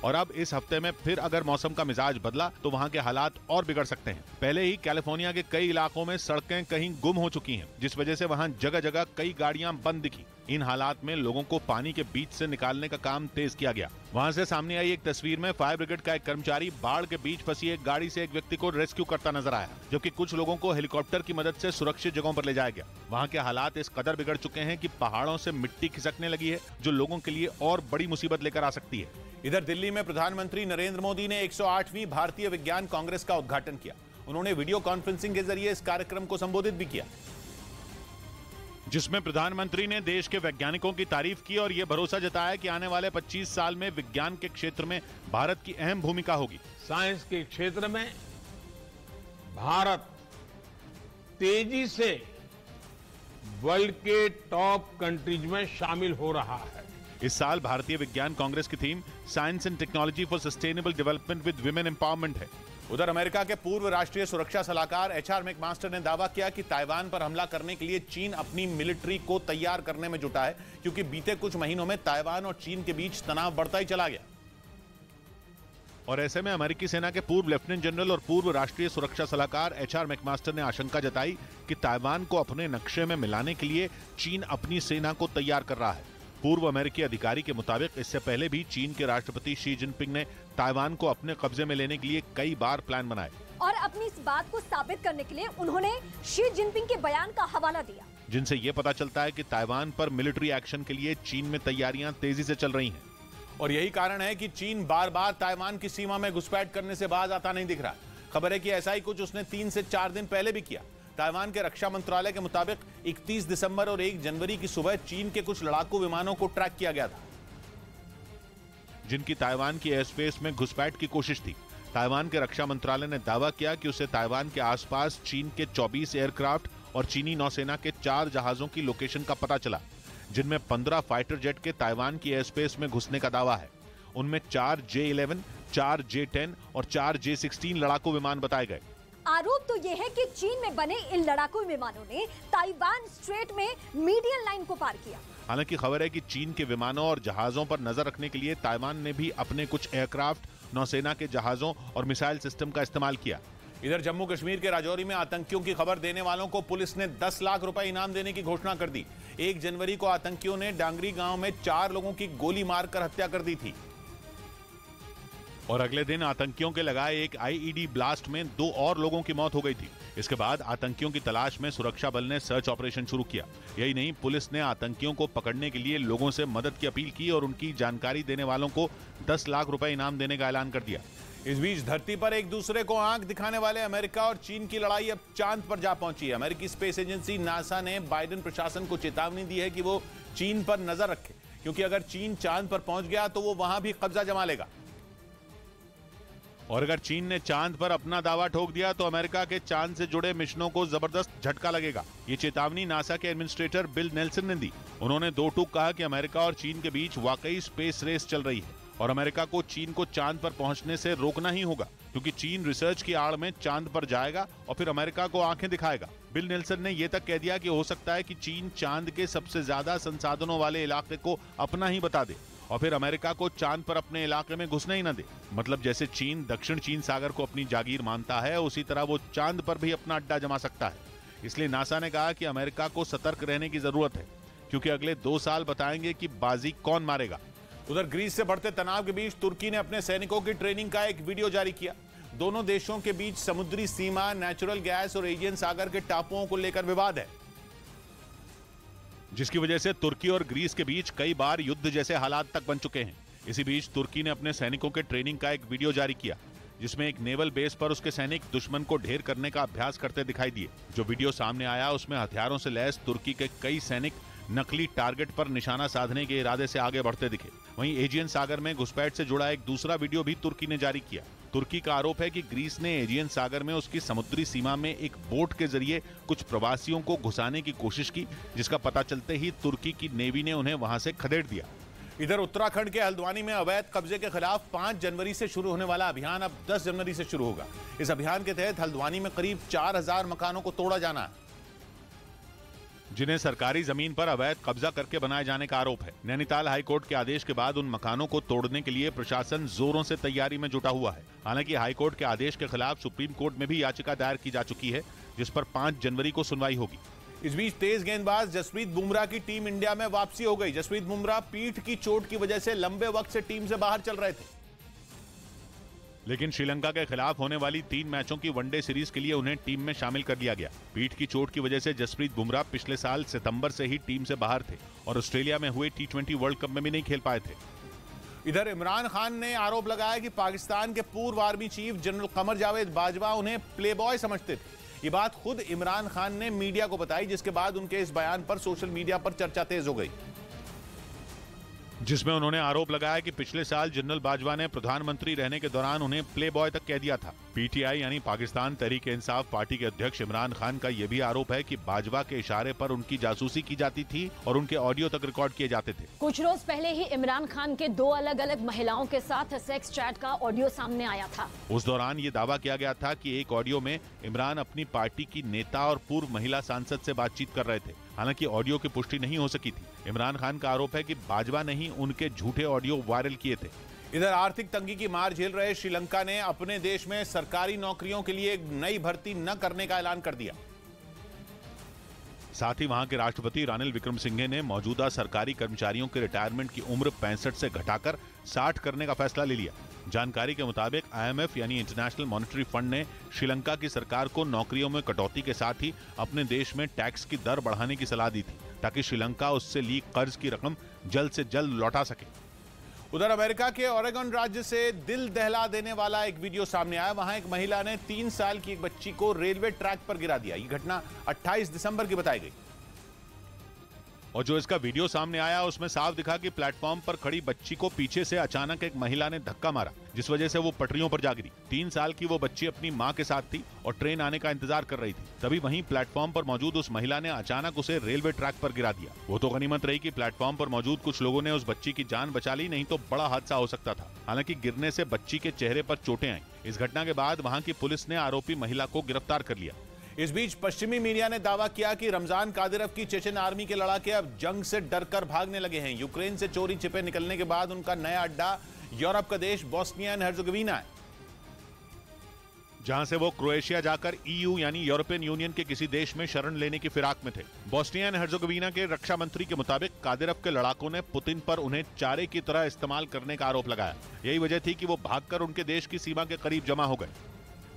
और अब इस हफ्ते में फिर अगर मौसम का मिजाज बदला तो वहां के हालात और बिगड़ सकते हैं। पहले ही कैलिफोर्निया के कई इलाकों में सड़कें कहीं गुम हो चुकी हैं, जिस वजह से वहां जगह जगह कई गाड़ियां बंद दिखी। इन हालात में लोगों को पानी के बीच से निकालने का काम तेज किया गया। वहां से सामने आई एक तस्वीर में फायर ब्रिगेड का एक कर्मचारी बाढ़ के बीच फंसी एक गाड़ी से एक व्यक्ति को रेस्क्यू करता नजर आया, जबकि कुछ लोगों को हेलीकॉप्टर की मदद से सुरक्षित जगहों पर ले जाया गया। वहां के हालात इस कदर बिगड़ चुके हैं कि पहाड़ों से मिट्टी खिसकने लगी है, जो लोगों के लिए और बड़ी मुसीबत लेकर आ सकती है। इधर दिल्ली में प्रधानमंत्री नरेंद्र मोदी ने 108वीं भारतीय विज्ञान कांग्रेस का उद्घाटन किया। उन्होंने वीडियो कॉन्फ्रेंसिंग के जरिए इस कार्यक्रम को संबोधित भी किया, जिसमें प्रधानमंत्री ने देश के वैज्ञानिकों की तारीफ की और यह भरोसा जताया कि आने वाले 25 साल में विज्ञान के क्षेत्र में भारत की अहम भूमिका होगी। साइंस के क्षेत्र में भारत तेजी से वर्ल्ड के टॉप कंट्रीज में शामिल हो रहा है। इस साल भारतीय विज्ञान कांग्रेस की theme science and technology for sustainable development with women empowerment है। उधर अमेरिका के पूर्व राष्ट्रीय सुरक्षा सलाहकार HR मैकमास्टर ने दावा किया कि ताइवान पर हमला करने के लिए चीन अपनी मिलिट्री को तैयार करने में जुटा है, क्योंकि बीते कुछ महीनों में ताइवान और चीन के बीच तनाव बढ़ता ही चला गया। और ऐसे में अमेरिकी सेना के पूर्व लेफ्टिनेंट जनरल और पूर्व राष्ट्रीय सुरक्षा सलाहकार HR मैकमास्टर ने आशंका जताई कि ताइवान को अपने नक्शे में मिलाने के लिए चीन अपनी सेना को तैयार कर रहा है। पूर्व अमेरिकी अधिकारी के मुताबिक इससे पहले भी चीन के राष्ट्रपति शी जिनपिंग ने ताइवान को अपने कब्जे में लेने के लिए कई बार प्लान बनाए और अपनी इस बात को साबित करने के लिए उन्होंने शी जिनपिंग के बयान का हवाला दिया, जिनसे ये पता चलता है कि ताइवान पर मिलिट्री एक्शन के लिए चीन में तैयारियां तेजी से चल रही हैं। और यही कारण है कि चीन बार बार ताइवान की सीमा में घुसपैठ करने से बाज आता नहीं दिख रहा। खबर है कि ऐसा ही कुछ उसने 3 से 4 दिन पहले भी किया। ताइवान के रक्षा मंत्रालय के मुताबिक 31 दिसंबर और 1 जनवरी की सुबह चीन के कुछ लड़ाकू विमानों को ट्रैक किया गया था, जिनकी ताइवान की एयर स्पेस में घुसपैठ की कोशिश थी। ताइवान के रक्षा मंत्रालय ने दावा किया कि उसे ताइवान के आसपास चीन के 24 एयरक्राफ्ट और चीनी नौसेना के 4 जहाजों की लोकेशन का पता चला, जिनमें 15 फाइटर जेट के ताइवान की एयर स्पेस में घुसने का दावा है। उनमें 4 J-11, 4 J-10 और 4 J-16 लड़ाकू विमान बताए गए। आरोप तो यह है कि चीन में बने इन लड़ाकू विमानों ने ताइवान स्ट्रेट में मीडियन लाइन को पार किया। हालांकि खबर है कि चीन के विमानों और जहाजों पर नजर रखने के लिए ताइवान ने भी अपने कुछ एयरक्राफ्ट, नौसेना के जहाजों और मिसाइल सिस्टम का इस्तेमाल किया। इधर जम्मू कश्मीर के राजौरी में आतंकियों की खबर देने वालों को पुलिस ने 10 लाख रुपए इनाम देने की घोषणा कर दी। 1 जनवरी को आतंकियों ने डांगरी गांव में 4 लोगों की गोली मारकर हत्या कर दी थी और अगले दिन आतंकियों के लगाए एक IED ब्लास्ट में 2 और लोगों की मौत हो गई थी। इसके बाद आतंकियों की तलाश में सुरक्षा बल ने सर्च ऑपरेशन शुरू किया। यही नहीं, पुलिस ने आतंकियों को पकड़ने के लिए लोगों से मदद की अपील की और उनकी जानकारी देने वालों को 10 लाख रुपए इनाम देने का ऐलान कर दिया। इस बीच धरती पर एक दूसरे को आंख दिखाने वाले अमेरिका और चीन की लड़ाई अब चांद पर जा पहुंची है। अमेरिकी स्पेस एजेंसी नासा ने बाइडेन प्रशासन को चेतावनी दी है कि वो चीन पर नजर रखे, क्योंकि अगर चीन चांद पर पहुंच गया तो वो वहां भी कब्जा जमा लेगा। और अगर चीन ने चांद पर अपना दावा ठोक दिया तो अमेरिका के चांद से जुड़े मिशनों को जबरदस्त झटका लगेगा। ये चेतावनी नासा के एडमिनिस्ट्रेटर बिल नेल्सन ने दी। उन्होंने 2 टूक कहा कि अमेरिका और चीन के बीच वाकई स्पेस रेस चल रही है और अमेरिका को चीन को चांद पर पहुंचने से रोकना ही होगा, क्योंकि चीन रिसर्च की आड़ में चांद पर जाएगा और फिर अमेरिका को आंखें दिखाएगा। बिल नेल्सन ने यह तक कह दिया कि हो सकता है कि चीन चांद के सबसे ज्यादा संसाधनों वाले इलाके को अपना ही बता दे और फिर अमेरिका को चांद पर अपने इलाके में घुसने ही न दे। मतलब जैसे चीन दक्षिण चीन सागर को अपनी जागीर मानता है, उसी तरह वो चांद पर भी अपना अड्डा जमा सकता है। इसलिए नासा ने कहा कि अमेरिका को सतर्क रहने की जरूरत है, क्योंकि अगले 2 साल बताएंगे कि बाजी कौन मारेगा। उधर ग्रीस से बढ़ते तनाव के बीच तुर्की ने अपने सैनिकों की ट्रेनिंग का एक वीडियो जारी किया। दोनों देशों के बीच समुद्री सीमा, नेचुरल गैस और एजियन सागर के टापुओं को लेकर विवाद है, जिसकी वजह से तुर्की और ग्रीस के बीच कई बार युद्ध जैसे हालात तक बन चुके हैं। इसी बीच तुर्की ने अपने सैनिकों के ट्रेनिंग का एक वीडियो जारी किया, जिसमें एक नेवल बेस पर उसके सैनिक दुश्मन को ढेर करने का अभ्यास करते दिखाई दिए। जो वीडियो सामने आया उसमें हथियारों से लैस तुर्की के कई सैनिक नकली टारगेट पर निशाना साधने के इरादे से आगे बढ़ते दिखे। वहीं एजियन सागर में घुसपैठ से जुड़ा एक दूसरा वीडियो भी तुर्की ने जारी किया। तुर्की का आरोप है कि ग्रीस ने एजियन सागर में उसकी समुद्री सीमा में एक बोट के जरिए कुछ प्रवासियों को घुसाने की कोशिश की, जिसका पता चलते ही तुर्की की नेवी ने उन्हें वहां से खदेड़ दिया। इधर उत्तराखंड के हल्द्वानी में अवैध कब्जे के खिलाफ 5 जनवरी से शुरू होने वाला अभियान अब 10 जनवरी से शुरू होगा। इस अभियान के तहत हल्द्वानी में करीब 4000 मकानों को तोड़ा जाना है, जिन्हें सरकारी जमीन पर अवैध कब्जा करके बनाए जाने का आरोप है। नैनीताल हाईकोर्ट के आदेश के बाद उन मकानों को तोड़ने के लिए प्रशासन जोरों से तैयारी में जुटा हुआ है। हालांकि हाईकोर्ट के आदेश के खिलाफ सुप्रीम कोर्ट में भी याचिका दायर की जा चुकी है, जिस पर 5 जनवरी को सुनवाई होगी। इस बीच तेज गेंदबाज जसप्रीत बुमराह की टीम इंडिया में वापसी हो गई। जसप्रीत बुमराह पीठ की चोट की वजह से लंबे वक्त से टीम से बाहर चल रहे थे, लेकिन श्रीलंका के खिलाफ होने वाली 3 मैचों की वनडे सीरीज के लिए उन्हें टीम में शामिल कर लिया गया। पीठ की चोट की वजह से जसप्रीत बुमराह पिछले साल सितंबर से ही टीम से बाहर थे और ऑस्ट्रेलिया में हुए T20 वर्ल्ड कप में भी नहीं खेल पाए थे। इधर इमरान खान ने आरोप लगाया कि पाकिस्तान के पूर्व army chief general Qamar Javed Bajwa उन्हें प्लेबॉय समझते थे। ये बात खुद इमरान खान ने मीडिया को बताई, जिसके बाद उनके इस बयान पर सोशल मीडिया पर चर्चा तेज हो गई, जिसमें उन्होंने आरोप लगाया कि पिछले साल जनरल बाजवा ने प्रधानमंत्री रहने के दौरान उन्हें प्ले बॉय तक कह दिया था। पीटीआई यानी पाकिस्तान तहरीक इंसाफ पार्टी के अध्यक्ष इमरान खान का यह भी आरोप है कि बाजवा के इशारे पर उनकी जासूसी की जाती थी और उनके ऑडियो तक रिकॉर्ड किए जाते थे। कुछ रोज पहले ही इमरान खान के 2 अलग अलग महिलाओं के साथ सेक्स चैट का ऑडियो सामने आया था। उस दौरान ये दावा किया गया था कि एक ऑडियो में इमरान अपनी पार्टी की नेता और पूर्व महिला सांसद से बातचीत कर रहे थे। हालांकि ऑडियो की पुष्टि नहीं हो सकी थी। इमरान खान का आरोप है कि बाजवा ने ही उनके झूठे ऑडियो वायरल किए थे। इधर आर्थिक तंगी की मार झेल रहे श्रीलंका ने अपने देश में सरकारी नौकरियों के लिए नई भर्ती न करने का ऐलान कर दिया। साथ ही वहां के राष्ट्रपति रानिल विक्रमसिंघे ने मौजूदा सरकारी कर्मचारियों के रिटायरमेंट की उम्र 65 से घटाकर 60 करने का फैसला ले लिया। जानकारी के मुताबिक IMF यानी इंटरनेशनल मॉनेटरी फंड ने श्रीलंका की सरकार को नौकरियों में कटौती के साथ ही अपने देश में टैक्स की दर बढ़ाने की सलाह दी थी, ताकि श्रीलंका उससे ली कर्ज की रकम जल्द से जल्द लौटा सके। उधर अमेरिका के ओरेगन राज्य से दिल दहला देने वाला एक वीडियो सामने आया। वहां एक महिला ने 3 साल की एक बच्ची को रेलवे ट्रैक पर गिरा दिया। ये घटना 28 दिसंबर की बताई गई। और जो इसका वीडियो सामने आया उसमें साफ दिखा कि प्लेटफॉर्म पर खड़ी बच्ची को पीछे से अचानक एक महिला ने धक्का मारा, जिस वजह से वो पटरियों पर जा गिरी। 3 साल की वो बच्ची अपनी मां के साथ थी और ट्रेन आने का इंतजार कर रही थी। तभी वहीं प्लेटफॉर्म पर मौजूद उस महिला ने अचानक उसे रेलवे ट्रैक पर गिरा दिया। वो तो गनीमत रही कि प्लेटफॉर्म पर मौजूद कुछ लोगों ने उस बच्ची की जान बचा ली, नहीं तो बड़ा हादसा हो सकता था। हालांकि गिरने से बच्ची के चेहरे पर चोटें आई। इस घटना के बाद वहां की पुलिस ने आरोपी महिला को गिरफ्तार कर लिया। इस बीच पश्चिमी मीडिया ने दावा किया कि रमजान कादिरव की चेचन आर्मी के लड़ाके अब जंग से डरकर भागने लगे हैं। यूक्रेन से चोरी छिपे निकलने के बाद उनका नया अड्डा यूरोप का देश बोस्निया एंड हर्जेगोविना है, जहां से वो क्रोएशिया जाकर ईयू यानी यूरोपियन यूनियन के किसी देश में शरण लेने की फिराक में थे। बोस्निया एंड हर्जेगोविना के रक्षा मंत्री के मुताबिक कादिरव के लड़ाकों ने पुतिन पर उन्हें चारे की तरह इस्तेमाल करने का आरोप लगाया। यही वजह थी कि वो भागकर उनके देश की सीमा के करीब जमा हो गए।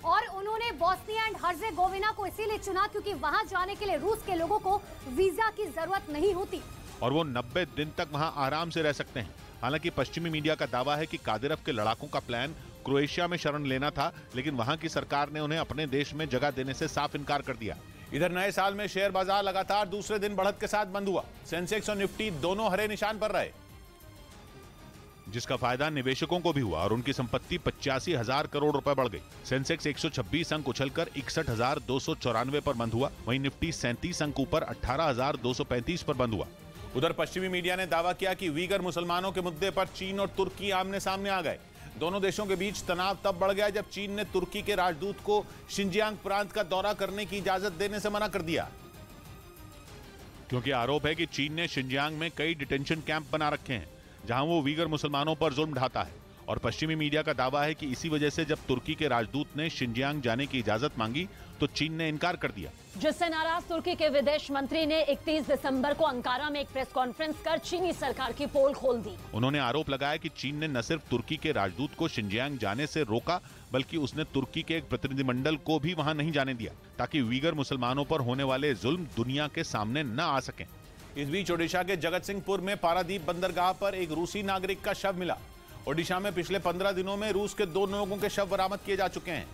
और उन्होंने बोस्निया एंड हर्जेगोविना को इसीलिए चुना क्योंकि वहां जाने के लिए रूस के लोगों को वीजा की जरूरत नहीं होती और वो 90 दिन तक वहां आराम से रह सकते हैं। हालांकि पश्चिमी मीडिया का दावा है कि कादिरव के लड़ाकों का प्लान क्रोएशिया में शरण लेना था, लेकिन वहां की सरकार ने उन्हें अपने देश में जगह देने से साफ इनकार कर दिया। इधर नए साल में शेयर बाजार लगातार दूसरे दिन बढ़त के साथ बंद हुआ। सेंसेक्स और निफ्टी दोनों हरे निशान पर रहे, जिसका फायदा निवेशकों को भी हुआ और उनकी संपत्ति 85,000 करोड़ रुपए बढ़ गई। सेंसेक्स 126 अंक उछलकर 61,294 पर बंद हुआ। वहीं निफ्टी 37 अंक ऊपर 18,235 पर बंद हुआ। उधर पश्चिमी मीडिया ने दावा किया कि वीगर मुसलमानों के मुद्दे पर चीन और तुर्की आमने सामने आ गए। दोनों देशों के बीच तनाव तब बढ़ गया जब चीन ने तुर्की के राजदूत को शिंजियांग प्रांत का दौरा करने की इजाजत देने से मना कर दिया, क्योंकि आरोप है कि चीन ने शिंजियांग में कई डिटेंशन कैंप बना रखे हैं जहां वो वीगर मुसलमानों पर जुल्म ढाता है। और पश्चिमी मीडिया का दावा है कि इसी वजह से जब तुर्की के राजदूत ने शिंजियांग जाने की इजाजत मांगी तो चीन ने इनकार कर दिया, जिससे नाराज तुर्की के विदेश मंत्री ने 31 दिसंबर को अंकारा में एक प्रेस कॉन्फ्रेंस कर चीनी सरकार की पोल खोल दी। उन्होंने आरोप लगाया कि चीन ने न सिर्फ तुर्की के राजदूत को शिंजियांग जाने से रोका, बल्कि उसने तुर्की के एक प्रतिनिधिमंडल को भी वहां नहीं जाने दिया ताकि वीगर मुसलमानों पर होने वाले जुल्म दुनिया के सामने न आ सके। इस बीच ओडिशा के जगत सिंहपुर में पारादीप बंदरगाह पर एक रूसी नागरिक का शव मिला। ओडिशा में पिछले 15 दिनों में रूस के 2 लोगों के शव बरामद किए जा चुके हैं,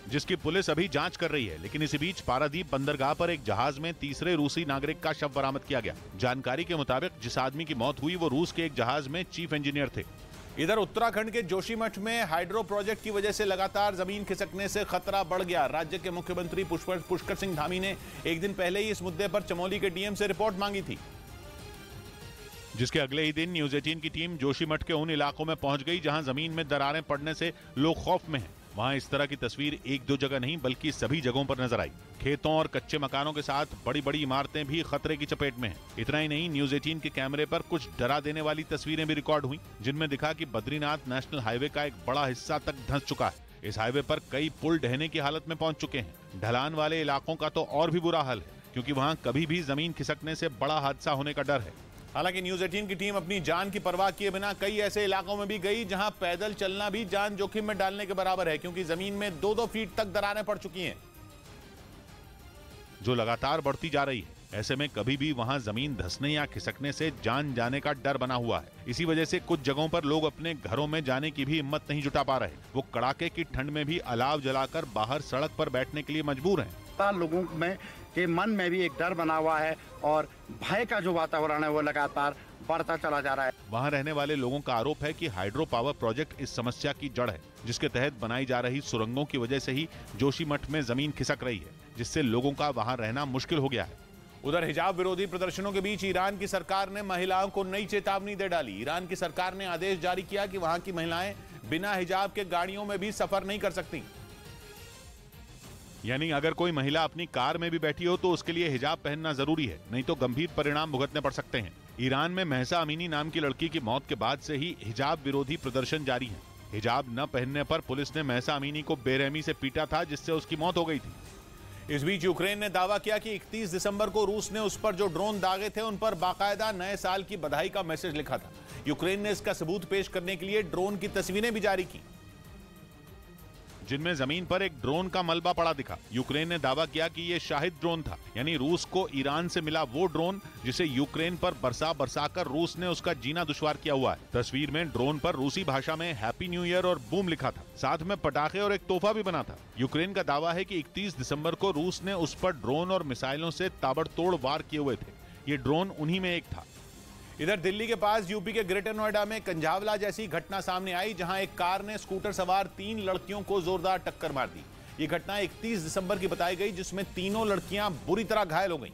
जिसकी पुलिस अभी जांच कर रही है। लेकिन इसी बीच पारादीप बंदरगाह पर एक जहाज में तीसरे रूसी नागरिक का शव बरामद किया गया। जानकारी के मुताबिक जिस आदमी की मौत हुई वो रूस के एक जहाज में चीफ इंजीनियर थे। इधर उत्तराखंड के जोशीमठ में हाइड्रो प्रोजेक्ट की वजह से लगातार जमीन खिसकने से खतरा बढ़ गया। राज्य के मुख्यमंत्री पुष्कर सिंह धामी ने एक दिन पहले ही इस मुद्दे पर चमोली के डीएम से रिपोर्ट मांगी थी, जिसके अगले ही दिन न्यूज 18 की टीम जोशीमठ के उन इलाकों में पहुंच गई जहां जमीन में दरारें पड़ने से लोग खौफ में हैं। वहां इस तरह की तस्वीर 1-2 जगह नहीं बल्कि सभी जगहों पर नजर आई। खेतों और कच्चे मकानों के साथ बड़ी बड़ी इमारतें भी खतरे की चपेट में हैं। इतना ही नहीं, न्यूज 18 के कैमरे पर कुछ डरा देने वाली तस्वीरें भी रिकॉर्ड हुई, जिनमें दिखा कि बद्रीनाथ नेशनल हाईवे का एक बड़ा हिस्सा तक धंस चुका है। इस हाईवे पर कई पुल ढहने की हालत में पहुंच चुके हैं। ढलान वाले इलाकों का तो और भी बुरा हाल है, क्योंकि वहां कभी भी जमीन खिसकने से बड़ा हादसा होने का डर है। हालांकि न्यूज 18 की टीम अपनी जान की परवाह किए बिना कई ऐसे इलाकों में भी गई जहां पैदल चलना भी जान जोखिम में डालने के बराबर है, क्योंकि जमीन में 2-2 फीट तक दरारें पड़ चुकी हैं, जो लगातार बढ़ती जा रही है। ऐसे में कभी भी वहां जमीन धंसने या खिसकने से जान जाने का डर बना हुआ है। इसी वजह से कुछ जगहों पर लोग अपने घरों में जाने की भी हिम्मत नहीं जुटा पा रहे। वो कड़ाके की ठंड में भी अलाव जलाकर बाहर सड़क पर बैठने के लिए मजबूर हैं। लोगों में के मन में भी एक डर बना हुआ है और भय का जो वातावरण है वो लगातार बढ़ता चला जा रहा है। वहां रहने वाले लोगों का आरोप है कि हाइड्रो पावर प्रोजेक्ट इस समस्या की जड़ है, जिसके तहत बनाई जा रही सुरंगों की वजह से ही जोशीमठ में जमीन खिसक रही है, जिससे लोगों का वहां रहना मुश्किल हो गया है। उधर हिजाब विरोधी प्रदर्शनों के बीच ईरान की सरकार ने महिलाओं को नई चेतावनी दे डाली। ईरान की सरकार ने आदेश जारी किया कि वहां की महिलाएं बिना हिजाब के गाड़ियों में भी सफर नहीं कर सकती। यानी अगर कोई महिला अपनी कार में भी बैठी हो तो उसके लिए हिजाब पहनना जरूरी है, नहीं तो गंभीर परिणाम भुगतने पड़ सकते हैं। ईरान में महसा अमीनी नाम की लड़की की मौत के बाद से ही हिजाब विरोधी प्रदर्शन जारी है। हिजाब न पहनने पर पुलिस ने महसा अमीनी को बेरहमी से पीटा था, जिससे उसकी मौत हो गई थी। इस बीच यूक्रेन ने दावा किया कि 31 दिसंबर को रूस ने उस पर जो ड्रोन दागे थे उन पर बाकायदा नए साल की बधाई का मैसेज लिखा था। यूक्रेन ने इसका सबूत पेश करने के लिए ड्रोन की तस्वीरें भी जारी की। जिनमें जमीन पर एक ड्रोन का मलबा पड़ा दिखा। यूक्रेन ने दावा किया कि ये शाहिद ड्रोन था, यानी रूस को ईरान से मिला वो ड्रोन जिसे यूक्रेन पर बरसा कर रूस ने उसका जीना दुश्वार किया हुआ है। तस्वीर में ड्रोन पर रूसी भाषा में हैप्पी न्यू ईयर और बूम लिखा था। साथ में पटाखे और एक तोहफा भी बना था। यूक्रेन का दावा है कि 31 दिसंबर को रूस ने उस पर ड्रोन और मिसाइलों से ताबड़तोड़ वार किए हुए थे। ये ड्रोन उन्हीं में एक था। इधर दिल्ली के पास यूपी के ग्रेटर नोएडा में कंझावला जैसी घटना सामने आई, जहां एक कार ने स्कूटर सवार 3 लड़कियों को जोरदार टक्कर मार दी। ये घटना 31 दिसंबर की बताई गई, जिसमें तीनों लड़कियां बुरी तरह घायल हो गईं।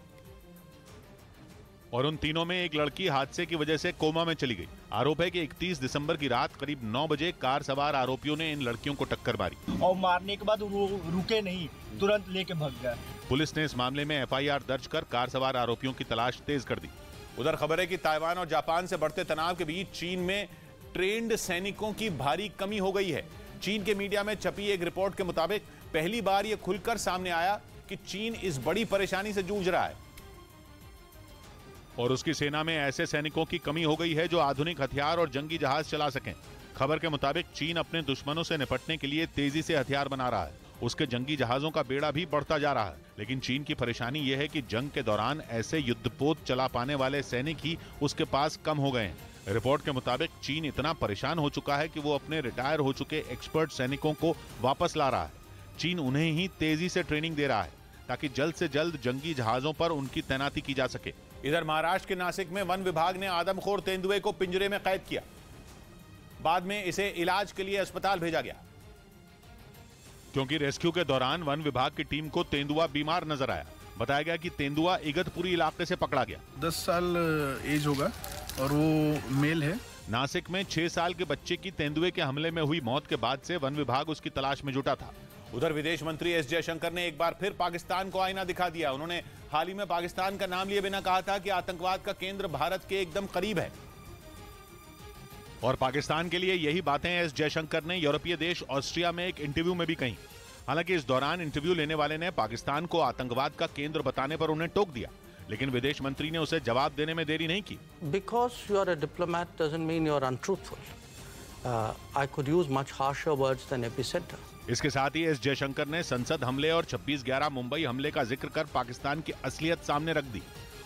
और उन तीनों में एक लड़की हादसे की वजह से कोमा में चली गई। आरोप है कि 31 दिसंबर की रात करीब 9 बजे कार सवार आरोपियों ने इन लड़कियों को टक्कर मारी और मारने के बाद वो रुके नहीं, तुरंत लेके भाग गए। पुलिस ने इस मामले में FIR दर्ज कर कार सवार आरोपियों की तलाश तेज कर दी। उधर खबर है कि ताइवान और जापान से बढ़ते तनाव के बीच चीन में ट्रेंड सैनिकों की भारी कमी हो गई है। चीन के मीडिया में छपी एक रिपोर्ट के मुताबिक पहली बार यह खुलकर सामने आया कि चीन इस बड़ी परेशानी से जूझ रहा है और उसकी सेना में ऐसे सैनिकों की कमी हो गई है जो आधुनिक हथियार और जंगी जहाज चला सकें। खबर के मुताबिक चीन अपने दुश्मनों से निपटने के लिए तेजी से हथियार बना रहा है। उसके जंगी जहाजों का बेड़ा भी बढ़ता जा रहा है, लेकिन चीन की परेशानी यह है कि जंग के दौरान ऐसे युद्धपोत चला पाने वाले सैनिक ही उसके पास कम हो गए हैं। रिपोर्ट के मुताबिक चीन इतना परेशान हो चुका है कि वो अपने रिटायर हो चुके एक्सपर्ट सैनिकों को वापस ला रहा है। चीन उन्हें ही तेजी से ट्रेनिंग दे रहा है ताकि जल्द से जल्द जंगी जहाजों पर उनकी तैनाती की जा सके। इधर महाराष्ट्र के नासिक में वन विभाग ने आदमखोर तेंदुए को पिंजरे में कैद किया। बाद में इसे इलाज के लिए अस्पताल भेजा गया, क्योंकि रेस्क्यू के दौरान वन विभाग की टीम को तेंदुआ बीमार नजर आया। बताया गया कि तेंदुआ इगतपुरी इलाके से पकड़ा गया। 10 साल एज होगा और वो मेल है। नासिक में 6 साल के बच्चे की तेंदुए के हमले में हुई मौत के बाद से वन विभाग उसकी तलाश में जुटा था। उधर विदेश मंत्री एस जयशंकर ने एक बार फिर पाकिस्तान को आईना दिखा दिया। उन्होंने हाल ही में पाकिस्तान का नाम लिए बिना कहा था कि आतंकवाद का केंद्र भारत के एकदम करीब है। और पाकिस्तान के लिए यही बातें एस जयशंकर ने यूरोपीय देश ऑस्ट्रिया में एक इंटरव्यू में भी कही। हालांकि इस दौरान इंटरव्यू लेने वाले ने पाकिस्तान को आतंकवाद का केंद्र बताने पर उन्हें टोक दिया, लेकिन विदेश मंत्री ने उसे जवाब देने में देरी नहीं की। Because you are a diplomat doesn't mean you are untruthful. I could use much harsher words than epicenter. इसके साथ ही एस जयशंकर ने संसद हमले और 26/11 मुंबई हमले का जिक्र कर पाकिस्तान की असलियत सामने रख दी।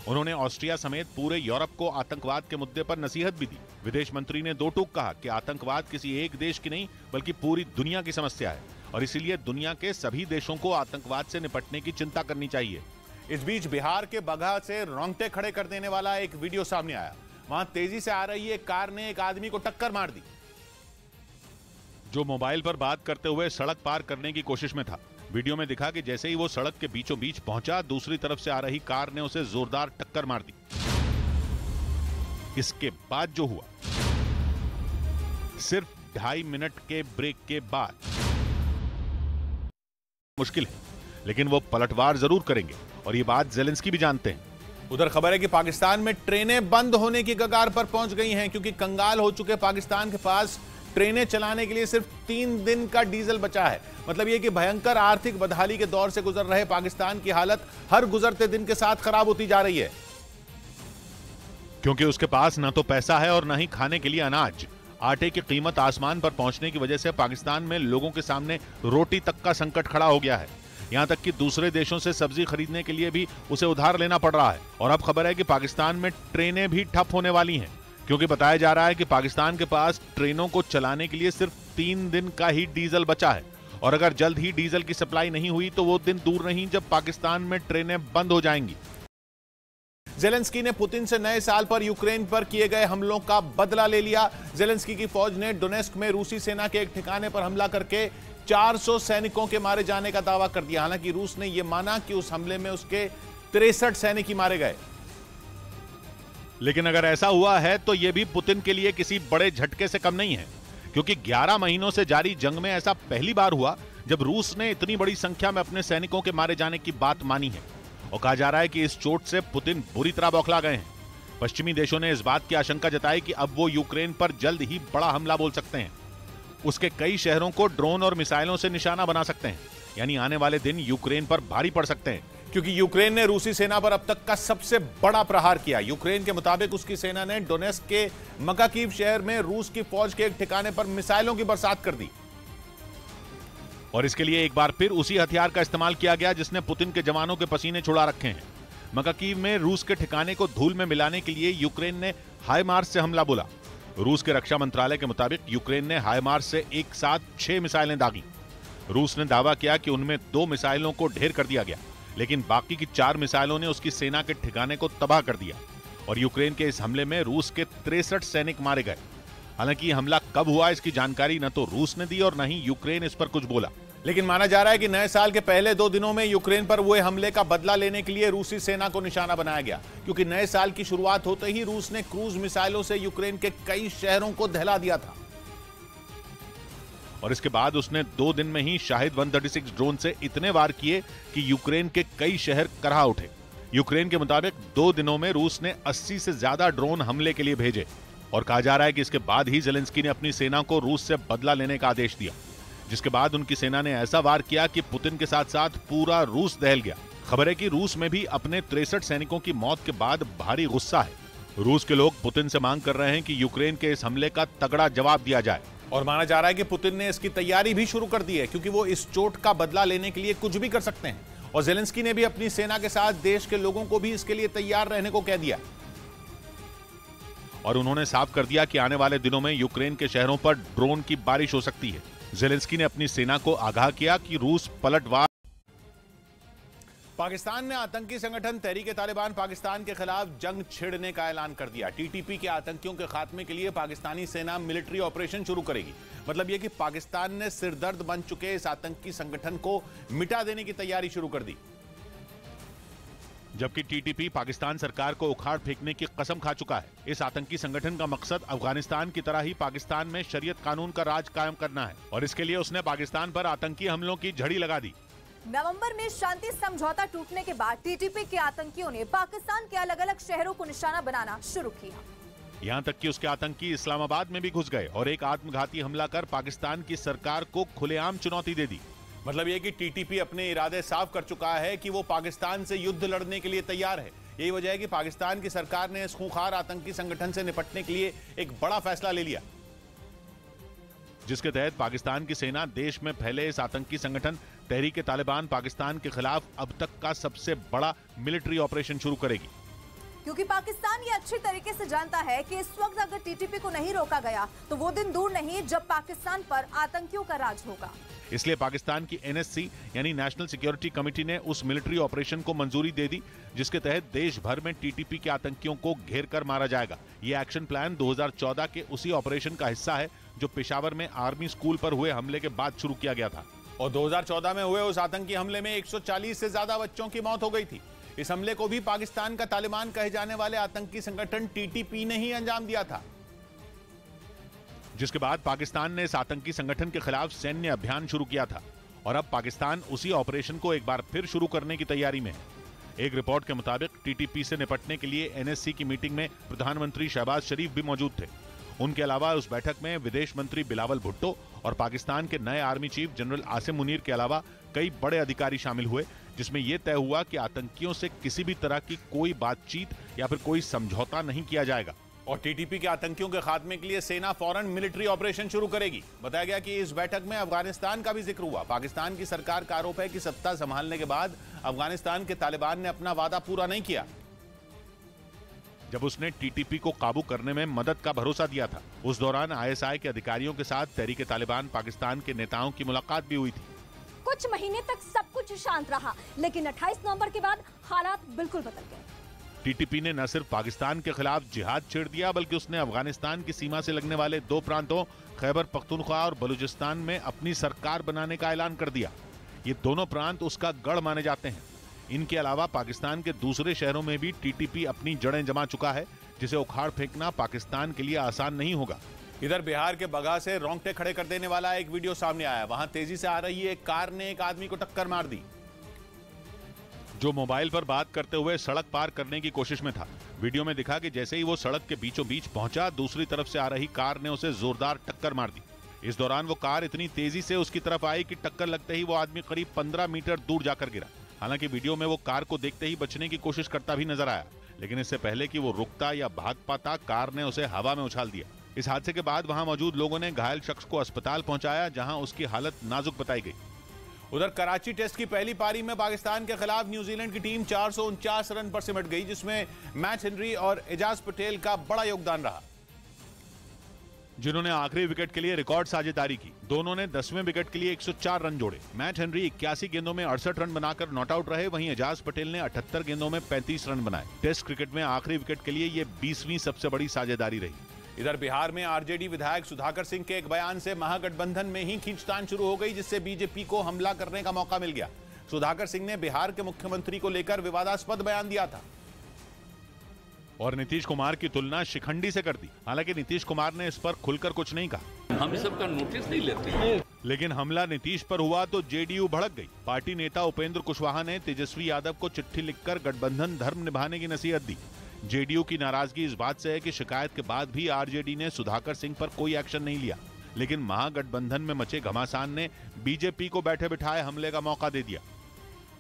उन्होंने ऑस्ट्रिया समेत पूरे यूरोप को आतंकवाद के मुद्दे पर नसीहत भी दी। विदेश मंत्री ने दो टूक कहा कि आतंकवाद किसी एक देश की नहीं बल्कि पूरी दुनिया की समस्या है और इसीलिए दुनिया के सभी देशों को आतंकवाद से निपटने की चिंता करनी चाहिए। इस बीच बिहार के बगहा से रोंगटे खड़े कर देने वाला एक वीडियो सामने आया। वहां तेजी से आ रही एक कार ने एक आदमी को टक्कर मार दी, जो मोबाइल पर बात करते हुए सड़क पार करने की कोशिश में था। वीडियो में दिखा कि जैसे ही वो सड़क के बीचों बीच पहुंचा, दूसरी तरफ से आ रही कार ने उसे जोरदार टक्कर मार दी। इसके बाद जो हुआ, सिर्फ 2.5 मिनट के ब्रेक के बाद, मुश्किल है लेकिन वो पलटवार जरूर करेंगे और ये बात ज़ेलेंस्की भी जानते हैं। उधर खबर है कि पाकिस्तान में ट्रेनें बंद होने की कगार पर पहुंच गई हैं, क्योंकि कंगाल हो चुके पाकिस्तान के पास ट्रेनें चलाने के लिए सिर्फ 3 दिन का डीजल बचा है। मतलब यह कि भयंकर आर्थिक बदहाली के दौर से गुजर रहे पाकिस्तान की हालत हर गुजरते दिन के साथ खराब होती जा रही है, क्योंकि उसके पास ना तो पैसा है और ना ही खाने के लिए अनाज। आटे की कीमत आसमान पर पहुंचने की वजह से पाकिस्तान में लोगों के सामने रोटी तक का संकट खड़ा हो गया है। यहां तक कि दूसरे देशों से सब्जी खरीदने के लिए भी उसे उधार लेना पड़ रहा है। और अब खबर है कि पाकिस्तान में ट्रेनें भी ठप होने वाली हैं, क्योंकि बताया जा रहा है कि पाकिस्तान के पास ट्रेनों को चलाने के लिए सिर्फ 3 दिन का ही डीजल बचा है और अगर जल्द ही डीजल की सप्लाई नहीं हुई तो वो दिन दूर नहीं जब पाकिस्तान में ट्रेनें बंद हो जाएंगी। ज़ेलेंस्की ने पुतिन से नए साल पर यूक्रेन पर किए गए हमलों का बदला ले लिया। ज़ेलेंस्की की फौज ने डोनेस्क में रूसी सेना के एक ठिकाने पर हमला करके 400 सैनिकों के मारे जाने का दावा कर दिया। हालांकि रूस ने यह माना कि उस हमले में उसके 63 सैनिक ही मारे गए। लेकिन अगर ऐसा हुआ है तो यह भी पुतिन के लिए किसी बड़े झटके से कम नहीं है, क्योंकि 11 महीनों से जारी जंग में ऐसा पहली बार हुआ जब रूस ने इतनी बड़ी संख्या में अपने सैनिकों के मारे जाने की बात मानी है। और कहा जा रहा है कि इस चोट से पुतिन बुरी तरह बौखला गए हैं। पश्चिमी देशों ने इस बात की आशंका जताई कि अब वो यूक्रेन पर जल्द ही बड़ा हमला बोल सकते हैं। उसके कई शहरों को ड्रोन और मिसाइलों से निशाना बना सकते हैं, यानी आने वाले दिन यूक्रेन पर भारी पड़ सकते हैं, क्योंकि यूक्रेन ने रूसी सेना पर अब तक का सबसे बड़ा प्रहार किया। यूक्रेन के मुताबिक उसकी सेना ने डोनेस्क के मकाकीव शहर में रूस की फौज के एक ठिकाने पर मिसाइलों की बरसात कर दी। और इसके लिए एक बार फिर उसी हथियार का इस्तेमाल किया गया जिसने पुतिन के जवानों के पसीने छुड़ा रखे हैं। मकाकीव में रूस के ठिकाने को धूल में मिलाने के लिए यूक्रेन ने हाइमार्स से हमला बोला। रूस के रक्षा मंत्रालय के मुताबिक यूक्रेन ने हाइमार्स से एक साथ 6 मिसाइलें दागी। रूस ने दावा किया कि उनमें 2 मिसाइलों को ढेर कर दिया गया, लेकिन बाकी की 4 मिसाइलों ने उसकी सेना के ठिकाने को तबाह कर दिया और यूक्रेन के इस हमले में रूस के 63 सैनिक मारे गए। हालांकि हमला कब हुआ इसकी जानकारी न तो रूस ने दी और न ही यूक्रेन इस पर कुछ बोला। लेकिन माना जा रहा है कि नए साल के पहले 2 दिनों में यूक्रेन पर हुए हमले का बदला लेने के लिए रूसी सेना को निशाना बनाया गया, क्योंकि नए साल की शुरुआत होते ही रूस ने क्रूज मिसाइलों से यूक्रेन के कई शहरों को दहला दिया था और इसके बाद उसने 2 दिन में ही शाहिद 136 ड्रोन से इतने वार किए कि यूक्रेन के कई शहर करहा उठे। यूक्रेन के मुताबिक 2 दिनों में रूस ने 80 से ज्यादा ड्रोन हमले के लिए भेजे और कहा जा रहा है कि इसके बाद ही ज़ेलेंस्की ने अपनी सेना को रूस से बदला लेने का आदेश दिया, जिसके बाद उनकी सेना ने ऐसा वार किया कि पुतिन के साथ साथ पूरा रूस दहल गया। खबर है कि रूस में भी अपने 63 सैनिकों की मौत के बाद भारी गुस्सा है। रूस के लोग पुतिन से मांग कर रहे हैं कि यूक्रेन के इस हमले का तगड़ा जवाब दिया जाए और माना जा रहा है कि पुतिन ने इसकी तैयारी भी शुरू कर दी है, क्योंकि वो इस चोट का बदला लेने के लिए कुछ भी कर सकते हैं और ज़ेलेंस्की ने भी अपनी सेना के साथ देश के लोगों को भी इसके लिए तैयार रहने को कह दिया और उन्होंने साफ कर दिया कि आने वाले दिनों में यूक्रेन के शहरों पर ड्रोन की बारिश हो सकती है। ज़ेलेंस्की ने अपनी सेना को आगाह किया कि रूस पलटवार। पाकिस्तान ने आतंकी संगठन तहरीक-ए-तालिबान पाकिस्तान के खिलाफ जंग छेड़ने का ऐलान कर दिया। टीटीपी के आतंकियों के खात्मे के लिए पाकिस्तानी सेना मिलिट्री ऑपरेशन शुरू करेगी। मतलब यह कि पाकिस्तान ने सिरदर्द बन चुके इस आतंकी संगठन को मिटा देने की तैयारी शुरू कर दी, जबकि टीटीपी पाकिस्तान सरकार को उखाड़ फेंकने की कसम खा चुका है। इस आतंकी संगठन का मकसद अफगानिस्तान की तरह ही पाकिस्तान में शरीयत कानून का राज कायम करना है और इसके लिए उसने पाकिस्तान पर आतंकी हमलों की झड़ी लगा दी। नवंबर में शांति समझौता टूटने के बाद टीटीपी के आतंकियों ने पाकिस्तान के अलग अलग शहरों को निशाना बनाना शुरू किया। यहाँ तक कि उसके आतंकी इस्लामाबाद में भी घुस गए और एक आत्मघाती हमला कर पाकिस्तान की सरकार को खुलेआम चुनौती दे दी। मतलब ये कि टीटीपी अपने इरादे साफ कर चुका है कि वो पाकिस्तान से युद्ध लड़ने के लिए तैयार है। यही वजह है कि पाकिस्तान की सरकार ने इस खूंखार आतंकी संगठन से निपटने के लिए एक बड़ा फैसला ले लिया, जिसके तहत पाकिस्तान की सेना देश में फैले इस आतंकी संगठन तहरीक-ए-तालिबान पाकिस्तान के खिलाफ अब तक का सबसे बड़ा मिलिट्री ऑपरेशन शुरू करेगी। क्योंकि पाकिस्तान ये अच्छी तरीके से जानता है कि इस वक्त अगर टीटीपी को नहीं रोका गया तो वो दिन दूर नहीं जब पाकिस्तान पर आतंकियों का राज होगा। इसलिए पाकिस्तान की एनएससी यानी नेशनल सिक्योरिटी कमेटी ने उस मिलिट्री ऑपरेशन को मंजूरी दे दी, जिसके तहत देश भर में टीटीपी के आतंकियों को घेर कर मारा जाएगा। ये एक्शन प्लान 2014 के उसी ऑपरेशन का हिस्सा है जो पेशावर में आर्मी स्कूल पर हुए हमले के बाद शुरू किया गया था और 2014 में हुए उस आतंकी हमले में 140 से ज्यादा बच्चों की मौत हो गई थी। इस हमले को भी पाकिस्तान का तालिबान कहे जाने वाले आतंकी संगठन टीटीपी ने ही अंजाम दिया था, जिसके बाद पाकिस्तान ने इस आतंकी संगठन के खिलाफ सैन्य अभियान शुरू किया था और अब पाकिस्तान उसी ऑपरेशन को एक बार फिर शुरू करने की तैयारी में है। एक रिपोर्ट के मुताबिक टीटीपी से निपटने के लिए एनएससी की मीटिंग में प्रधानमंत्री शहबाज शरीफ भी मौजूद थे। उनके अलावा उस बैठक में विदेश मंत्री बिलावल भुट्टो और पाकिस्तान के नए army chief general Asim Munir के अलावा कई बड़े अधिकारी शामिल हुए, जिसमें यह तय हुआ कि आतंकियों से किसी भी तरह की कोई बातचीत या फिर कोई समझौता नहीं किया जाएगा और टीटीपी के आतंकियों के खात्मे के लिए सेना फौरन मिलिट्री ऑपरेशन शुरू करेगी। बताया गया कि इस बैठक में अफगानिस्तान का भी जिक्र हुआ। पाकिस्तान की सरकार का आरोप है कि सत्ता संभालने के बाद अफगानिस्तान के तालिबान ने अपना वादा पूरा नहीं किया। जब उसने टीटीपी को काबू करने में मदद का भरोसा दिया था, उस दौरान आईएसआई के अधिकारियों के साथ तहरीक-ए-तालिबान पाकिस्तान के नेताओं की मुलाकात भी हुई थी। कुछ महीने तक सब कुछ शांत रहा, लेकिन 28 नवंबर के बाद हालात बिल्कुल बदल गए। टीटीपी ने न सिर्फ पाकिस्तान के खिलाफ जिहाद छेड़ दिया, बल्कि उसने अफगानिस्तान की सीमा से लगने वाले 2 प्रांतों खैबर पख्तूनख्वा और बलूचिस्तान में अपनी सरकार बनाने का ऐलान कर दिया। ये दोनों प्रांत उसका गढ़ माने जाते हैं। इनके अलावा पाकिस्तान के दूसरे शहरों में भी टीटीपी अपनी जड़ें जमा चुका है, जिसे उखाड़ फेंकना पाकिस्तान के लिए आसान नहीं होगा। इधर बिहार के बगहा से रोंगटे खड़े कर देने वाला एक वीडियो सामने आया। वहां तेजी से आ रही एक कार ने एक आदमी को टक्कर मार दी, जो मोबाइल पर बात करते हुए सड़क पार करने की कोशिश में था। वीडियो में दिखा कि जैसे ही वो सड़क के बीचों बीच पहुंचा, दूसरी तरफ से आ रही कार ने उसे जोरदार टक्कर मार दी। इस दौरान वो कार इतनी तेजी से उसकी तरफ आई कि टक्कर लगते ही वो आदमी करीब 15 मीटर दूर जाकर गिरा। हालांकि वीडियो में वो कार को देखते ही बचने की कोशिश करता भी नजर आया, लेकिन इससे पहले कि वो रुकता या भाग पाता, कार ने उसे हवा में उछाल दिया। इस हादसे के बाद वहां मौजूद लोगों ने घायल शख्स को अस्पताल पहुंचाया, जहां उसकी हालत नाजुक बताई गई। उधर कराची टेस्ट की पहली पारी में पाकिस्तान के खिलाफ न्यूजीलैंड की टीम 449 रन पर सिमट गई, जिसमें मैट हेनरी और एजाज पटेल का बड़ा योगदान रहा, जिन्होंने आखिरी विकेट के लिए रिकॉर्ड साझेदारी की। दोनों ने 10वें विकेट के लिए 104 रन जोड़े। मैट हेनरी 81 गेंदों में 68 रन बनाकर नॉट आउट रहे, वहीं एजाज पटेल ने 78 गेंदों में 35 रन बनाए। टेस्ट क्रिकेट में आखिरी विकेट के लिए ये 20वीं सबसे बड़ी साझेदारी रही। इधर बिहार में आरजेडी विधायक सुधाकर सिंह के एक बयान से महागठबंधन में ही खींचतान शुरू हो गई, जिससे बीजेपी को हमला करने का मौका मिल गया। सुधाकर सिंह ने बिहार के मुख्यमंत्री को लेकर विवादास्पद बयान दिया था और नीतीश कुमार की तुलना शिखंडी से कर दी। हालांकि नीतीश कुमार ने इस पर खुलकर कुछ नहीं कहा। हम इस सब का नोटिस नहीं लेते। लेकिन हमला नीतीश पर हुआ तो जेडीयू भड़क गई। पार्टी नेता उपेंद्र कुशवाहा ने तेजस्वी यादव को चिट्ठी लिखकर गठबंधन धर्म निभाने की नसीहत दी। जेडीयू की नाराजगी इस बात से है कि शिकायत के बाद भी आरजेडी ने सुधाकर सिंह पर कोई एक्शन नहीं लिया। लेकिन महागठबंधन में मचे घमासान ने बीजेपी को बैठे बिठाए हमले का मौका दे दिया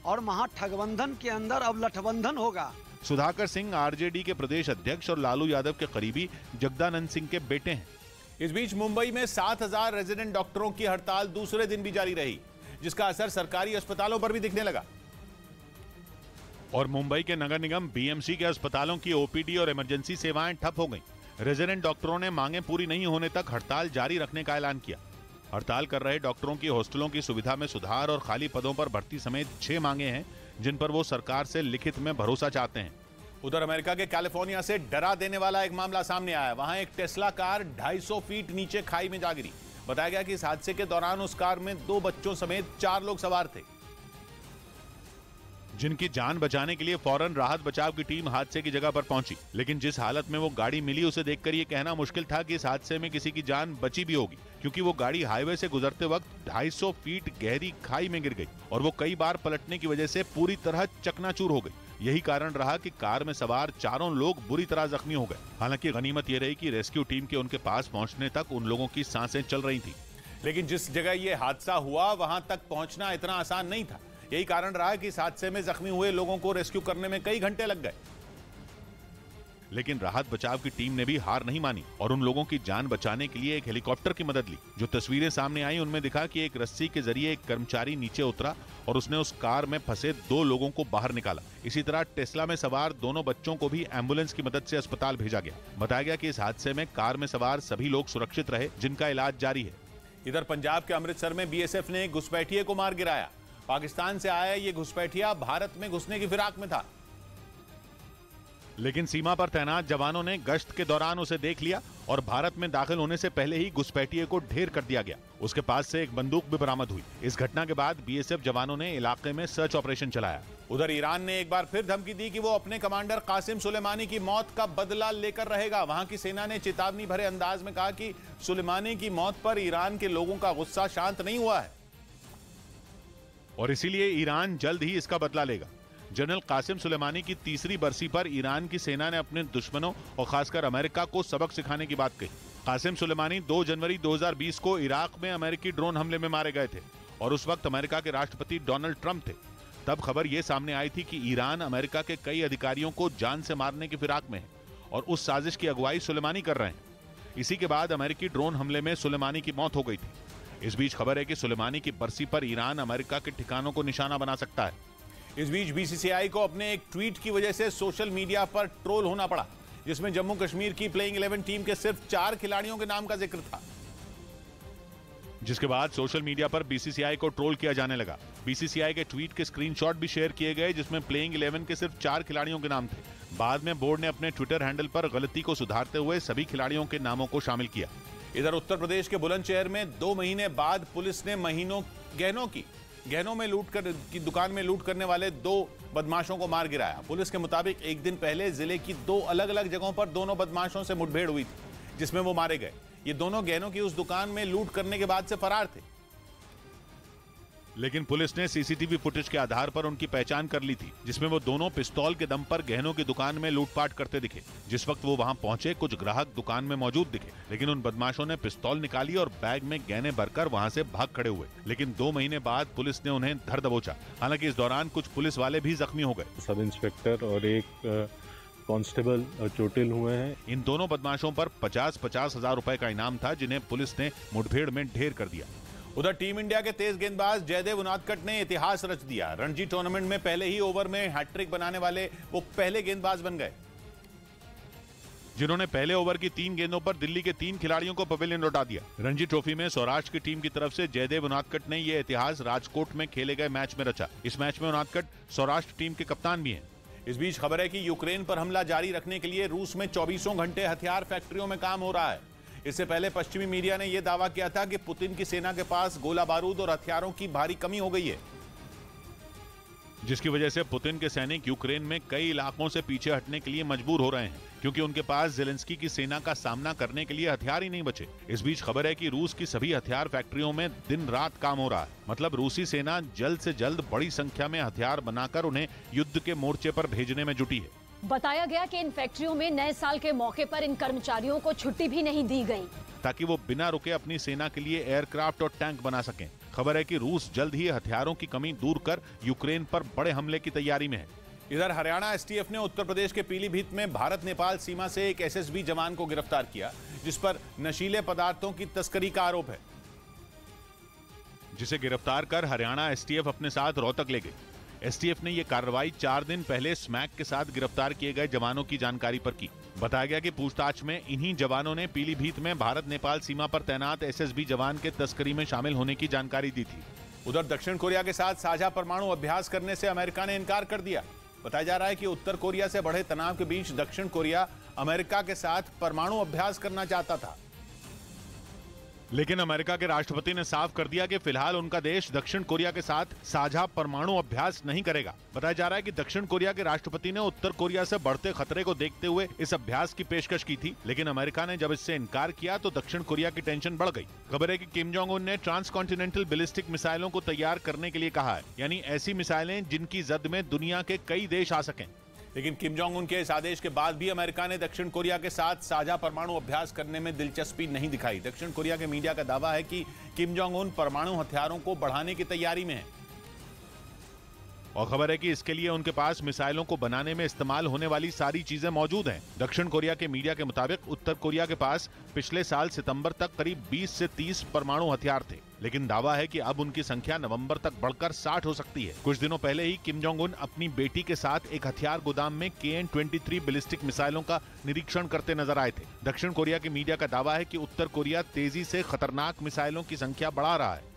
और महागठबंधन के अंदर अब लठबंधन होगा। सुधाकर सिंह आरजेडी के प्रदेश अध्यक्ष और लालू यादव के करीबी जगदानंद सिंह के बेटे हैं। इस बीच मुंबई में 7000 रेजिडेंट डॉक्टरों की हड़ताल दूसरे दिन भी जारी रही, जिसका असर सरकारी अस्पतालों पर भी दिखने लगा। और मुंबई के नगर निगम बीएमसी के अस्पतालों की ओपीडी और इमरजेंसी सेवाएं ठप हो गईं। रेजिडेंट डॉक्टरों ने मांगे पूरी नहीं होने तक हड़ताल जारी रखने का ऐलान किया। हड़ताल कर रहे डॉक्टरों की हॉस्टलों की सुविधा में सुधार और खाली पदों पर भर्ती समेत 6 मांगे हैं, जिन पर वो सरकार से लिखित में भरोसा चाहते हैं। उधर अमेरिका के कैलिफोर्निया से डरा देने वाला एक मामला सामने आया। वहां एक टेस्ला कार 250 फीट नीचे खाई में जा गिरी। बताया गया कि इस हादसे के दौरान उस कार में 2 बच्चों समेत 4 लोग सवार थे, जिनकी जान बचाने के लिए फौरन राहत बचाव की टीम हादसे की जगह पर पहुंची। लेकिन जिस हालत में वो गाड़ी मिली, उसे देखकर ये कहना मुश्किल था कि इस हादसे में किसी की जान बची भी होगी, क्योंकि वो गाड़ी हाईवे से गुजरते वक्त 250 फीट गहरी खाई में गिर गई और वो कई बार पलटने की वजह से पूरी तरह चकनाचूर हो गई। यही कारण रहा कि कार में सवार 4 लोग बुरी तरह जख्मी हो गए। हालांकि गनीमत ये रही कि रेस्क्यू टीम के उनके पास पहुंचने तक उन लोगों की सांसें चल रही थी। लेकिन जिस जगह ये हादसा हुआ वहां तक पहुंचना इतना आसान नहीं था। यही कारण रहा कि इस हादसे में जख्मी हुए लोगों को रेस्क्यू करने में कई घंटे लग गए। लेकिन राहत बचाव की टीम ने भी हार नहीं मानी और उन लोगों की जान बचाने के लिए एक हेलीकॉप्टर की मदद ली। जो तस्वीरें सामने आई उनमें दिखा कि एक रस्सी के जरिए एक कर्मचारी नीचे उतरा और उसने उस कार में फंसे 2 लोगों को बाहर निकाला। इसी तरह टेस्ला में सवार दोनों बच्चों को भी एम्बुलेंस की मदद से अस्पताल भेजा गया। बताया गया कि इस हादसे में कार में सवार सभी लोग सुरक्षित रहे, जिनका इलाज जारी है। इधर पंजाब के अमृतसर में बीएसएफ ने एक घुसपैठिए को मार गिराया। पाकिस्तान से आया ये घुसपैठिया भारत में घुसने की फिराक में था, लेकिन सीमा पर तैनात जवानों ने गश्त के दौरान उसे देख लिया और भारत में दाखिल होने से पहले ही घुसपैठिए को ढेर कर दिया गया। उसके पास से एक बंदूक भी बरामद हुई। इस घटना के बाद बीएसएफ जवानों ने इलाके में सर्च ऑपरेशन चलाया। उधर ईरान ने एक बार फिर धमकी दी कि वो अपने कमांडर कासिम सुलेमानी की मौत का बदला लेकर रहेगा। वहां की सेना ने चेतावनी भरे अंदाज में कहा कि सुलेमानी की मौत पर ईरान के लोगों का गुस्सा शांत नहीं हुआ है और इसीलिए ईरान जल्द ही इसका बदला लेगा। जनरल कासिम सुलेमानी की 3री बरसी पर ईरान की सेना ने अपने दुश्मनों और खासकर अमेरिका को सबक सिखाने की बात कही। कासिम सुलेमानी 2 जनवरी 2020 को इराक में अमेरिकी ड्रोन हमले में मारे गए थे और उस वक्त अमेरिका के राष्ट्रपति डोनाल्ड ट्रंप थे। तब खबर यह सामने आई थी कि ईरान अमेरिका के कई अधिकारियों को जान से मारने की फिराक में है और उस साजिश की अगुवाई सुलेमानी कर रहे हैं। इसी के बाद अमेरिकी ड्रोन हमले में सुलेमानी की मौत हो गई थी। इस बीच खबर है कि सुलेमानी की बरसी पर ईरान अमेरिका के ठिकानों को निशाना बना सकता है। इस बीच बीसीसीआई को अपने एक ट्वीट की वजह से सोशल मीडिया पर ट्रोल होना पड़ा, जिसमें जम्मू कश्मीर की प्लेइंग 11 टीम के सिर्फ 4 खिलाड़ियों के नाम का जिक्र था, जिसके बाद सोशल मीडिया पर बीसीसीआई को ट्रोल किया जाने लगा। बीसीसीआई के ट्वीट के स्क्रीनशॉट भी शेयर किए गए, जिसमें प्लेइंग 11 के सिर्फ 4 खिलाड़ियों के नाम थे। बाद में बोर्ड ने अपने ट्विटर हैंडल पर गलती को सुधारते हुए सभी खिलाड़ियों के नामों को शामिल किया। इधर उत्तर प्रदेश के बुलंदशहर में 2 महीने बाद पुलिस ने गहनों में लूट कर की दुकान में लूट करने वाले 2 बदमाशों को मार गिराया। पुलिस के मुताबिक एक दिन पहले जिले की 2 अलग-अलग जगहों पर दोनों बदमाशों से मुठभेड़ हुई थी, जिसमें वो मारे गए। ये दोनों गहनों की उस दुकान में लूट करने के बाद से फरार थे, लेकिन पुलिस ने सीसीटीवी फुटेज के आधार पर उनकी पहचान कर ली थी, जिसमें वो दोनों पिस्तौल के दम पर गहनों की दुकान में लूटपाट करते दिखे। जिस वक्त वो वहां पहुंचे, कुछ ग्राहक दुकान में मौजूद दिखे, लेकिन उन बदमाशों ने पिस्तौल निकाली और बैग में गहने भरकर वहां से भाग खड़े हुए। लेकिन 2 महीने बाद पुलिस ने उन्हें धर दबोचा। हालांकि इस दौरान कुछ पुलिस वाले भी जख्मी हो गए। सब इंस्पेक्टर और एक कांस्टेबल चोटिल हुए हैं। इन दोनों बदमाशों पर 50-50 हजार रुपए का इनाम था, जिन्हें पुलिस ने मुठभेड़ में ढेर कर दिया। उधर टीम इंडिया के तेज गेंदबाज जयदेव उनादकट ने इतिहास रच दिया। रणजी टूर्नामेंट में पहले ही ओवर में हैट्रिक बनाने वाले वो पहले गेंदबाज बन गए, जिन्होंने पहले ओवर की 3 गेंदों पर दिल्ली के 3 खिलाड़ियों को पवेलियन लौटा दिया। रणजी ट्रॉफी में सौराष्ट्र की टीम की तरफ से जयदेव उनादकट ने यह इतिहास राजकोट में खेले गए मैच में रचा। इस मैच में उनादकट सौराष्ट्र टीम के कप्तान भी हैं। इस बीच खबर है कि यूक्रेन पर हमला जारी रखने के लिए रूस में 24 घंटे हथियार फैक्ट्रियों में काम हो रहा है। इससे पहले पश्चिमी मीडिया ने यह दावा किया था कि पुतिन की सेना के पास गोला बारूद और हथियारों की भारी कमी हो गई है, जिसकी वजह से पुतिन के सैनिक यूक्रेन में कई इलाकों से पीछे हटने के लिए मजबूर हो रहे हैं, क्योंकि उनके पास ज़ेलेंस्की की सेना का सामना करने के लिए हथियार ही नहीं बचे। इस बीच खबर है कि रूस की सभी हथियार फैक्ट्रियों में दिन रात काम हो रहा है। मतलब रूसी सेना जल्द से जल्द बड़ी संख्या में हथियार बनाकर उन्हें युद्ध के मोर्चे पर भेजने में जुटी है। बताया गया कि इन फैक्ट्रियों में नए साल के मौके पर इन कर्मचारियों को छुट्टी भी नहीं दी गई, ताकि वो बिना रुके अपनी सेना के लिए एयरक्राफ्ट और टैंक बना सकें। खबर है कि रूस जल्द ही हथियारों की कमी दूर कर यूक्रेन पर बड़े हमले की तैयारी में है। इधर हरियाणा एसटीएफ ने उत्तर प्रदेश के पीलीभीत में भारत नेपाल सीमा से एक एसएसबी जवान को गिरफ्तार किया, जिस पर नशीले पदार्थों की तस्करी का आरोप है, जिसे गिरफ्तार कर हरियाणा एसटीएफ अपने साथ रोहतक ले गई। एसटीएफ ने यह कार्रवाई 4 दिन पहले स्मैक के साथ गिरफ्तार किए गए जवानों की जानकारी पर की। बताया गया कि पूछताछ में इन्हीं जवानों ने पीलीभीत में भारत नेपाल सीमा पर तैनात एसएसबी जवान के तस्करी में शामिल होने की जानकारी दी थी। उधर दक्षिण कोरिया के साथ साझा परमाणु अभ्यास करने से अमेरिका ने इनकार कर दिया। बताया जा रहा है कि उत्तर कोरिया से बढ़े तनाव के बीच दक्षिण कोरिया अमेरिका के साथ परमाणु अभ्यास करना चाहता था, लेकिन अमेरिका के राष्ट्रपति ने साफ कर दिया कि फिलहाल उनका देश दक्षिण कोरिया के साथ साझा परमाणु अभ्यास नहीं करेगा। बताया जा रहा है कि दक्षिण कोरिया के राष्ट्रपति ने उत्तर कोरिया से बढ़ते खतरे को देखते हुए इस अभ्यास की पेशकश की थी, लेकिन अमेरिका ने जब इससे इनकार किया तो दक्षिण कोरिया की टेंशन बढ़ गई। खबर है कि किम जोंग उन ने ट्रांसकॉन्टिनेंटल बैलिस्टिक मिसाइलों को तैयार करने के लिए कहा है, यानी ऐसी मिसाइलें जिनकी जद में दुनिया के कई देश आ सकें। लेकिन किम जोंग उन के इस आदेश के बाद भी अमेरिका ने दक्षिण कोरिया के साथ साझा परमाणु अभ्यास करने में दिलचस्पी नहीं दिखाई। दक्षिण कोरिया के मीडिया का दावा है कि किम जोंग उन परमाणु हथियारों को बढ़ाने की तैयारी में है, और खबर है कि इसके लिए उनके पास मिसाइलों को बनाने में इस्तेमाल होने वाली सारी चीजें मौजूद हैं। दक्षिण कोरिया के मीडिया के मुताबिक उत्तर कोरिया के पास पिछले साल सितंबर तक करीब 20 से 30 परमाणु हथियार थे, लेकिन दावा है कि अब उनकी संख्या नवंबर तक बढ़कर 60 हो सकती है। कुछ दिनों पहले ही किम जोंग उन अपनी बेटी के साथ एक हथियार गोदाम में KN-23 बैलिस्टिक मिसाइलों का निरीक्षण करते नजर आए थे। दक्षिण कोरिया के मीडिया का दावा है कि उत्तर कोरिया तेजी से खतरनाक मिसाइलों की संख्या बढ़ा रहा है।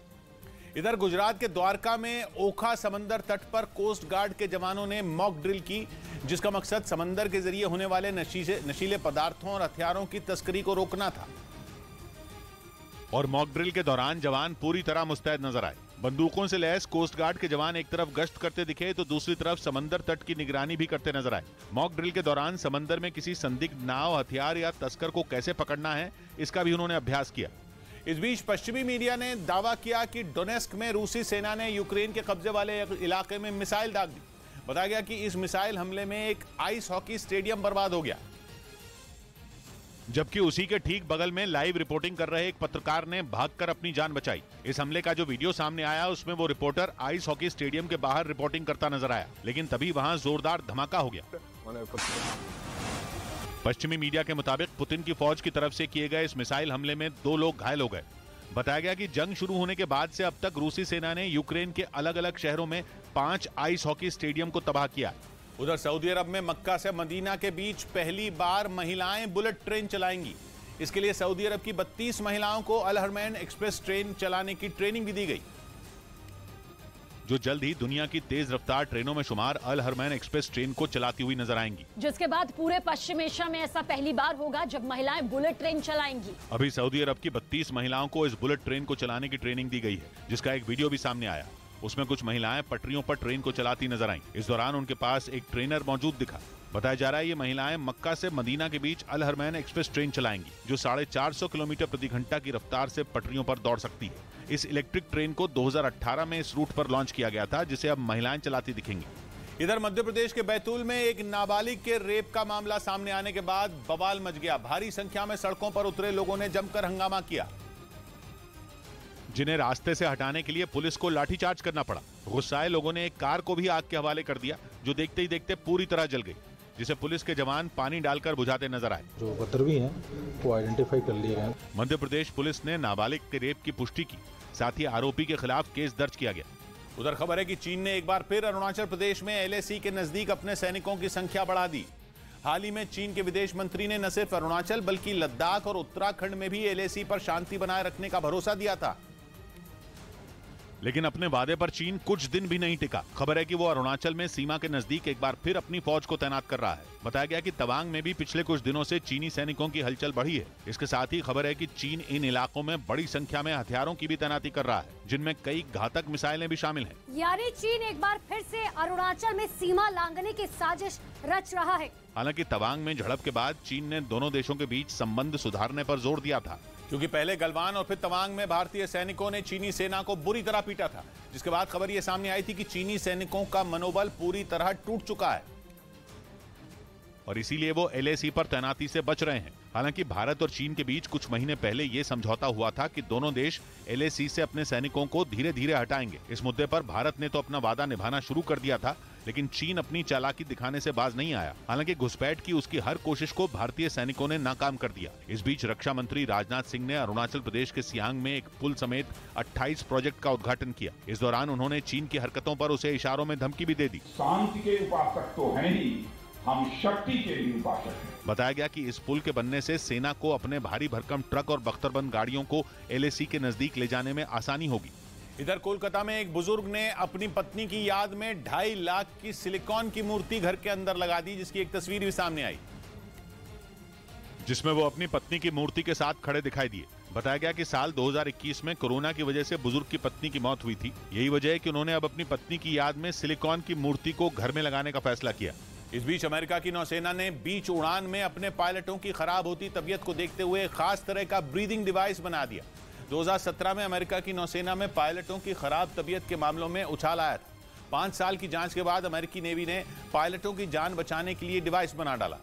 इधर गुजरात के द्वारका में ओखा समंदर तट पर कोस्ट गार्ड के जवानों ने मॉक ड्रिल की, जिसका मकसद समंदर के जरिए होने वाले नशीले पदार्थों और हथियारों की तस्करी को रोकना था। और मॉक ड्रिल के दौरान जवान पूरी तरह मुस्तैद नजर आए। बंदूकों से लैस कोस्ट गार्ड के जवान एक तरफ गश्त करते दिखे तो दूसरी तरफ समंदर तट की निगरानी भी करते नजर आए। मॉक ड्रिल के दौरान समंदर में किसी संदिग्ध नाव, हथियार या तस्कर को कैसे पकड़ना है, इसका भी उन्होंने अभ्यास किया। इस बीच पश्चिमी मीडिया ने दावा किया कि डोनेस्क में रूसी सेना ने यूक्रेन के कब्जे वाले इलाके में मिसाइल दाग दी। बताया गया कि इस मिसाइल हमले में एक आइस हॉकी स्टेडियम बर्बाद हो गया, जबकि उसी के ठीक बगल में लाइव रिपोर्टिंग कर रहे एक पत्रकार ने भागकर अपनी जान बचाई। इस हमले का जो वीडियो सामने आया उसमें वो रिपोर्टर आइस हॉकी स्टेडियम के बाहर रिपोर्टिंग करता नजर आया, लेकिन तभी वहां जोरदार धमाका हो गया। पश्चिमी मीडिया के मुताबिक पुतिन की फौज की तरफ से किए गए इस मिसाइल हमले में 2 लोग घायल हो गए। बताया गया कि जंग शुरू होने के बाद से अब तक रूसी सेना ने यूक्रेन के अलग अलग शहरों में 5 आइस हॉकी स्टेडियम को तबाह किया। उधर सऊदी अरब में मक्का से मदीना के बीच पहली बार महिलाएं बुलेट ट्रेन चलाएंगी। इसके लिए सऊदी अरब की 32 महिलाओं को अल हरमैन एक्सप्रेस ट्रेन चलाने की ट्रेनिंग भी दी गई, जो जल्द ही दुनिया की तेज रफ्तार ट्रेनों में शुमार अल हरमैन एक्सप्रेस ट्रेन को चलाती हुई नजर आएंगी, जिसके बाद पूरे पश्चिम एशिया में ऐसा पहली बार होगा जब महिलाएं बुलेट ट्रेन चलाएंगी। अभी सऊदी अरब की 32 महिलाओं को इस बुलेट ट्रेन को चलाने की ट्रेनिंग दी गई है, जिसका एक वीडियो भी सामने आया। उसमें कुछ महिलाएं पटरियों पर ट्रेन को चलाती नजर आईं। इस दौरान उनके पास एक ट्रेनर मौजूद दिखा। बताया जा रहा है ये महिलाएं मक्का से मदीना के बीच अल हरमैन एक्सप्रेस ट्रेन चलाएंगी, जो 450 किलोमीटर प्रति घंटा की रफ्तार से पटरियों पर दौड़ सकती है। इस इलेक्ट्रिक ट्रेन को 2018 में इस रूट पर लॉन्च किया गया था, जिसे अब महिलाएं चलाती दिखेंगी। इधर मध्य प्रदेश के बैतूल में एक नाबालिग के रेप का मामला सामने आने के बाद बवाल मच गया। भारी संख्या में सड़कों पर उतरे लोगों ने जमकर हंगामा किया, जिन्हें रास्ते से हटाने के लिए पुलिस को लाठीचार्ज करना पड़ा। गुस्साए लोगों ने एक कार को भी आग के हवाले कर दिया, जो देखते ही देखते पूरी तरह जल गई, जिसे पुलिस के जवान पानी डालकर बुझाते नजर आए। जो उपद्रवी हैं वो आइडेंटिफाई कर लिए गए। मध्य प्रदेश पुलिस ने नाबालिग के रेप की पुष्टि की। साथ ही आरोपी के खिलाफ केस दर्ज किया गया। उधर खबर है कि चीन ने एक बार फिर अरुणाचल प्रदेश में LAC के नजदीक अपने सैनिकों की संख्या बढ़ा दी। हाल ही में चीन के विदेश मंत्री ने न सिर्फ अरुणाचल बल्कि लद्दाख और उत्तराखंड में भी LAC पर शांति बनाए रखने का भरोसा दिया था। लेकिन अपने वादे पर चीन कुछ दिन भी नहीं टिका। खबर है कि वो अरुणाचल में सीमा के नजदीक एक बार फिर अपनी फौज को तैनात कर रहा है। बताया गया कि तवांग में भी पिछले कुछ दिनों से चीनी सैनिकों की हलचल बढ़ी है। इसके साथ ही खबर है कि चीन इन इलाकों में बड़ी संख्या में हथियारों की भी तैनाती कर रहा है, जिनमें कई घातक मिसाइलें भी शामिल हैं। यानी चीन एक बार फिर से अरुणाचल में सीमा लांघने की साजिश रच रहा है। हालांकि तवांग में झड़प के बाद चीन ने दोनों देशों के बीच संबंध सुधारने पर जोर दिया था, क्योंकि पहले गलवान और फिर तवांग में भारतीय सैनिकों ने चीनी सेना को बुरी तरह पीटा था, जिसके बाद खबर यह सामने आई थी कि चीनी सैनिकों का मनोबल पूरी तरह टूट चुका है और इसीलिए वो LAC पर तैनाती से बच रहे हैं। हालांकि भारत और चीन के बीच कुछ महीने पहले ये समझौता हुआ था कि दोनों देश LAC से अपने सैनिकों को धीरे धीरे हटाएंगे। इस मुद्दे पर भारत ने तो अपना वादा निभाना शुरू कर दिया था, लेकिन चीन अपनी चालाकी दिखाने से बाज नहीं आया। हालांकि घुसपैठ की उसकी हर कोशिश को भारतीय सैनिकों ने नाकाम कर दिया। इस बीच रक्षा मंत्री राजनाथ सिंह ने अरुणाचल प्रदेश के सियांग में एक पुल समेत 28 प्रोजेक्ट का उद्घाटन किया। इस दौरान उन्होंने चीन की हरकतों पर उसे इशारों में धमकी भी दे दी। शांति के उपासक तो हैं ही, हम शक्ति के भी उपासक हैं। बताया गया कि इस पुल के बनने से सेना को अपने भारी भरकम ट्रक और बख्तरबंद गाड़ियों को LAC के नजदीक ले जाने में आसानी होगी। इधर कोलकाता में एक बुजुर्ग ने अपनी पत्नी की याद में 2.5 लाख की सिलिकॉन की मूर्ति घर के अंदर लगा दी, जिसकी एक तस्वीर भी सामने आई, जिसमें वो अपनी पत्नी की मूर्ति के साथ खड़े दिखाई दिए। बताया गया कि साल 2021 में कोरोना की वजह से बुजुर्ग की पत्नी की मौत हुई थी। यही वजह है कि उन्होंने अब अपनी पत्नी की याद में सिलिकॉन की मूर्ति को घर में लगाने का फैसला किया। इस बीच अमेरिका की नौसेना ने बीच उड़ान में अपने पायलटों की खराब होती तबीयत को देखते हुए खास तरह का ब्रीदिंग डिवाइस बना दिया। 2017 में अमेरिका की नौसेना में पायलटों की खराब तबीयत के मामलों में उछाल आया था। 5 साल की जांच के बाद अमेरिकी नेवी ने पायलटों की जान बचाने के लिए डिवाइस बना डाला,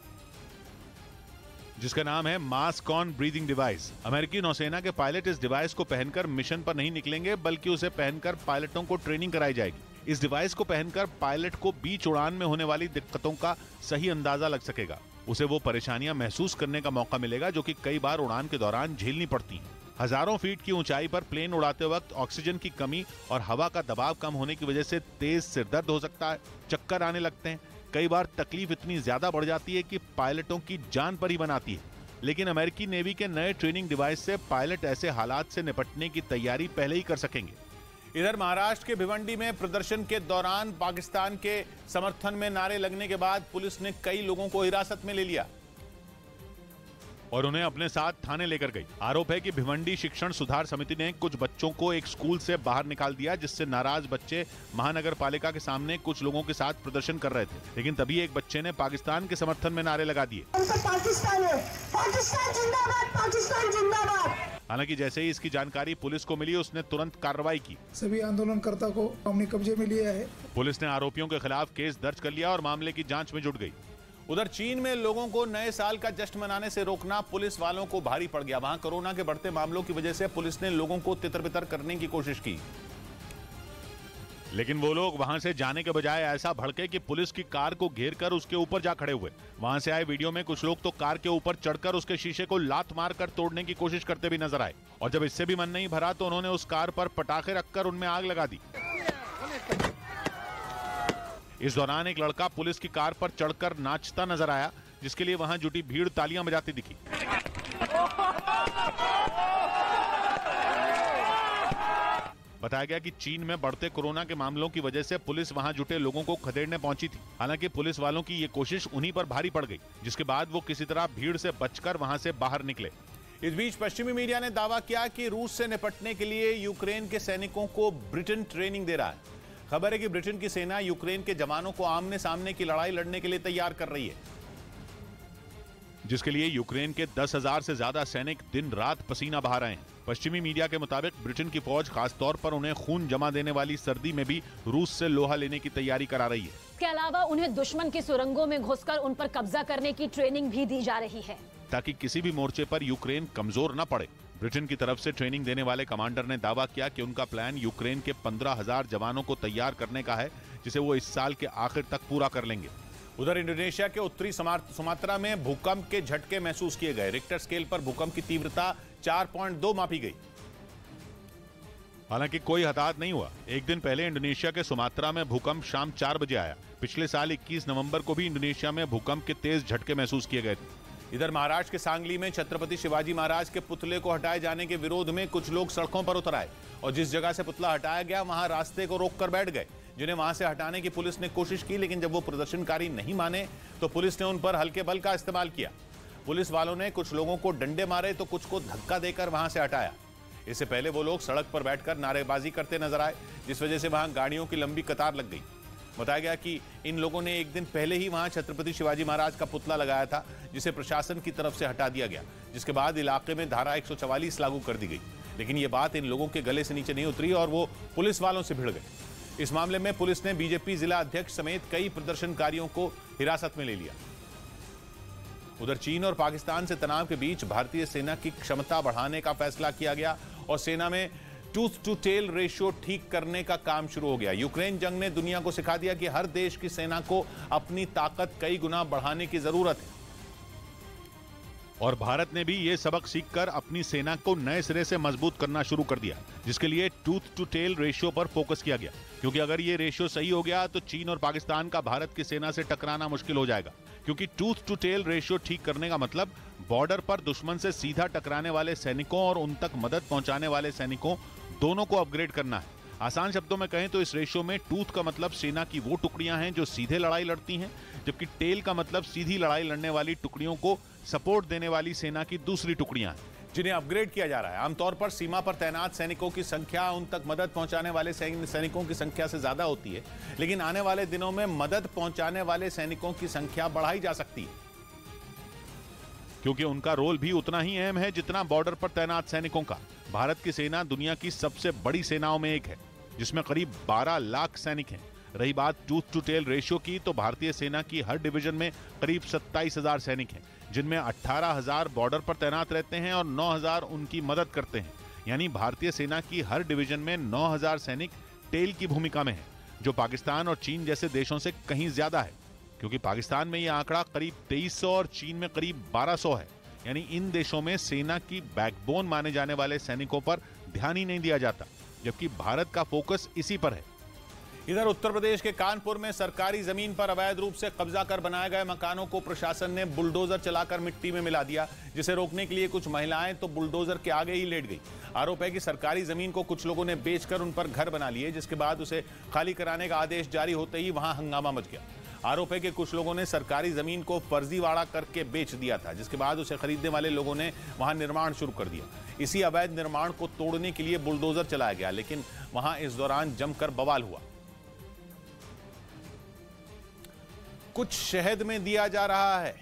जिसका नाम है मास्क ऑन ब्रीदिंग डिवाइस। अमेरिकी नौसेना के पायलट इस डिवाइस को पहनकर मिशन पर नहीं निकलेंगे, बल्कि उसे पहनकर पायलटों को ट्रेनिंग कराई जाएगी। इस डिवाइस को पहनकर पायलट को बीच उड़ान में होने वाली दिक्कतों का सही अंदाजा लग सकेगा। उसे वो परेशानियां महसूस करने का मौका मिलेगा जो कि कई बार उड़ान के दौरान झेलनी पड़ती हैं। हजारों फीट की ऊंचाई पर प्लेन उड़ाते वक्त ऑक्सीजन की कमी और हवा का दबाव कम होने की वजह से तेज सिरदर्द हो सकता है, चक्कर आने लगते हैं। कई बार तकलीफ इतनी ज्यादा बढ़ जाती है कि पायलटों की जान पर ही बनाती है। लेकिन अमेरिकी नेवी के नए ट्रेनिंग डिवाइस से पायलट ऐसे हालात से निपटने की तैयारी पहले ही कर सकेंगे। इधर महाराष्ट्र के भिवंडी में प्रदर्शन के दौरान पाकिस्तान के समर्थन में नारे लगने के बाद पुलिस ने कई लोगों को हिरासत में ले लिया और उन्हें अपने साथ थाने लेकर गई। आरोप है कि भिवंडी शिक्षण सुधार समिति ने कुछ बच्चों को एक स्कूल से बाहर निकाल दिया, जिससे नाराज बच्चे महानगर पालिका के सामने कुछ लोगों के साथ प्रदर्शन कर रहे थे। लेकिन तभी एक बच्चे ने पाकिस्तान के समर्थन में नारे लगा दिए। पाकिस्तान है, पाकिस्तान जिंदाबाद, पाकिस्तान जिंदाबाद। हालांकि जैसे ही इसकी जानकारी पुलिस को मिली, उसने तुरंत कार्रवाई की। सभी आंदोलनकर्ता को हमने कब्जे में लिया है। पुलिस ने आरोपियों के खिलाफ केस दर्ज कर लिया और मामले की जांच में जुट गई। उधर चीन में लोगों को नए साल का जश्न मनाने से रोकना पुलिस वालों को भारी पड़ गया। वहां कोरोना के बढ़ते मामलों की वजह से पुलिस ने लोगों को तितर-बितर करने की कोशिश की, लेकिन वो लोग वहां से जाने के बजाय ऐसा भड़के कि पुलिस की कार को घेर कर उसके ऊपर जा खड़े हुए। वहां से आए वीडियो में कुछ लोग तो कार के ऊपर चढ़कर उसके शीशे को लात मारकर तोड़ने की कोशिश करते भी नजर आए और जब इससे भी मन नहीं भरा तो उन्होंने उस कार पर पटाखे रखकर उनमें आग लगा दी। इस दौरान एक लड़का पुलिस की कार पर चढ़कर नाचता नजर आया, जिसके लिए वहां जुटी भीड़ तालियां बजाती दिखी। बताया गया कि चीन में बढ़ते कोरोना के मामलों की वजह से पुलिस वहां जुटे लोगों को खदेड़ने पहुंची थी। हालांकि पुलिस वालों की ये कोशिश उन्हीं पर भारी पड़ गई, जिसके बाद वो किसी तरह भीड़ से बचकर वहां से बाहर निकले। इस बीच पश्चिमी मीडिया ने दावा किया कि रूस से निपटने के लिए यूक्रेन के सैनिकों को ब्रिटेन ट्रेनिंग दे रहा है। खबर है कि ब्रिटेन की सेना यूक्रेन के जवानों को आमने सामने की लड़ाई लड़ने के लिए तैयार कर रही है, जिसके लिए यूक्रेन के 10,000 से ज्यादा सैनिक दिन रात पसीना बहा रहे हैं। पश्चिमी मीडिया के मुताबिक ब्रिटेन की फौज खासतौर पर उन्हें खून जमा देने वाली सर्दी में भी रूस से लोहा लेने की तैयारी करा रही है। इसके अलावा उन्हें दुश्मन की सुरंगों में घुसकर उन पर कब्जा करने की ट्रेनिंग भी दी जा रही है, ताकि किसी भी मोर्चे पर यूक्रेन कमजोर न पड़े। ब्रिटेन की तरफ से ट्रेनिंग देने वाले कमांडर ने दावा किया कि उनका प्लान यूक्रेन के 15,000 जवानों को तैयार करने का है, जिसे वो इस साल के आखिर तक पूरा कर लेंगे। उधर इंडोनेशिया के उत्तरी सुमात्रा में भूकंप के झटके महसूस किए गए। रिक्टर स्केल पर भूकंप की तीव्रता 4.2 मापी गई। हालांकि कोई हताहत नहीं हुआ। एक दिन पहले इंडोनेशिया के सुमात्रा में भूकंप शाम 4 बजे आया। पिछले साल 21 नवंबर को भी इंडोनेशिया में भूकंप के तेज झटके महसूस किए गए थे। इधर महाराष्ट्र के सांगली में छत्रपति शिवाजी महाराज के पुतले को हटाए जाने के विरोध में कुछ लोग सड़कों पर उतर आए और जिस जगह से पुतला हटाया गया वहां रास्ते को रोककर बैठ गए, जिन्हें वहां से हटाने की पुलिस ने कोशिश की, लेकिन जब वो प्रदर्शनकारी नहीं माने तो पुलिस ने उन पर हल्के बल का इस्तेमाल किया। पुलिस वालों ने कुछ लोगों को डंडे मारे तो कुछ को धक्का देकर वहां से हटाया। इससे पहले वो लोग सड़क पर बैठकर नारेबाजी करते नजर आए, जिस वजह से वहां गाड़ियों की लंबी कतार लग गई। बताया गया कि इन लोगों ने एक दिन पहले ही वहां छत्रपति शिवाजी महाराज का पुतला लगाया था, जिसे प्रशासन की तरफ से हटा दिया गया, जिसके बाद इलाके में धारा 144 लागू कर दी गई। लेकिन ये बात इन लोगों के गले से नीचे नहीं उतरी और वो पुलिस वालों से भिड़ गए। इस मामले में पुलिस ने बीजेपी जिला अध्यक्ष समेत कई प्रदर्शनकारियों को हिरासत में ले लिया। उधर चीन और पाकिस्तान से तनाव के बीच भारतीय सेना की क्षमता बढ़ाने का फैसला किया गया और सेना में टूथ टू टेल रेशियो ठीक करने का काम शुरू हो गया। यूक्रेन जंग ने दुनिया को सिखा दिया कि हर देश की सेना को अपनी ताकत कई गुना बढ़ाने की जरूरत है और भारत ने भी ये सबक सीखकर अपनी सेना को नए सिरे से मजबूत करना शुरू कर दिया, जिसके लिए टूथ टू टेल रेशियो पर फोकस किया गया। क्योंकि अगर ये रेशियो सही हो गया तो चीन और पाकिस्तान का भारत की सेना से टकराना मुश्किल हो जाएगा। क्योंकि टूथ टू टेल रेशियो ठीक करने का मतलब बॉर्डर पर दुश्मन से सीधा टकराने वाले सैनिकों और उन तक मदद पहुंचाने वाले सैनिकों दोनों को अपग्रेड करना है। आसान शब्दों में कहें तो इस रेशियो में टूथ का मतलब सेना की वो टुकड़ियां हैं जो सीधे लड़ाई लड़ती हैं, जबकि टेल का मतलब सीधी लड़ाई लड़ने वाली टुकड़ियों को सपोर्ट देने वाली सेना की दूसरी टुकड़ियां हैं, जिन्हें अपग्रेड किया जा रहा है। आमतौर पर सीमा पर तैनात सैनिकों की संख्या उन तक मदद पहुंचाने वाले सैनिकों की संख्या से ज्यादा होती है, लेकिन आने वाले दिनों में मदद पहुंचाने वाले सैनिकों की संख्या बढ़ाई जा सकती है, क्योंकि उनका रोल भी उतना ही अहम है जितना बॉर्डर पर तैनात सैनिकों का। भारत की सेना दुनिया की सबसे बड़ी सेनाओं में एक है, जिसमें करीब 12 लाख सैनिक हैं। रही बात टूथ टू टेल रेशियो की, तो भारतीय सेना की हर डिवीजन में करीब 27,000 सैनिक हैं, जिनमें 18,000 बॉर्डर पर तैनात रहते हैं और 9,000 उनकी मदद करते हैं। यानी भारतीय सेना की हर डिवीजन में 9,000 सैनिक टेल की भूमिका में हैं, जो पाकिस्तान और चीन जैसे देशों से कहीं ज्यादा है, क्योंकि पाकिस्तान में यह आंकड़ा करीब 2300 और चीन में करीब 1200 है। यानी इन देशों में सेना की बैकबोन माने जाने वाले सैनिकों पर ध्यान ही नहीं दिया जाता, जबकि भारत का फोकस इसी पर है। इधर उत्तर प्रदेश के कानपुर में सरकारी जमीन पर अवैध रूप से कब्जा कर बनाए गए मकानों को प्रशासन ने बुलडोजर चलाकर मिट्टी में मिला दिया, जिसे रोकने के लिए कुछ महिलाएं तो बुलडोजर के आगे ही लेट गई। आरोप है कि सरकारी जमीन को कुछ लोगों ने बेचकर उन पर घर बना लिए, जिसके बाद उसे खाली कराने का आदेश जारी होते ही वहां हंगामा मच गया। आरोप है कि कुछ लोगों ने सरकारी जमीन को फर्जीवाड़ा करके बेच दिया था, जिसके बाद उसे खरीदने वाले लोगों ने वहां निर्माण शुरू कर दिया। इसी अवैध निर्माण को तोड़ने के लिए बुलडोजर चलाया गया, लेकिन वहां इस दौरान जमकर बवाल हुआ। कुछ शहद में दिया जा रहा है,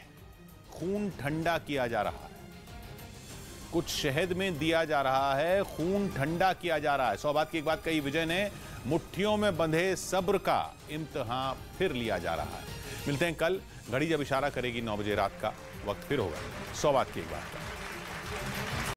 खून ठंडा किया जा रहा है। कुछ शहद में दिया जा रहा है, खून ठंडा किया जा रहा है। 100 बात की एक बात कही विजय ने, मुट्ठियों में बंधे सब्र का इम्तिहान फिर लिया जा रहा है। मिलते हैं कल, घड़ी जब इशारा करेगी 9 बजे रात का, वक्त फिर होगा 100 बात की एक बात का।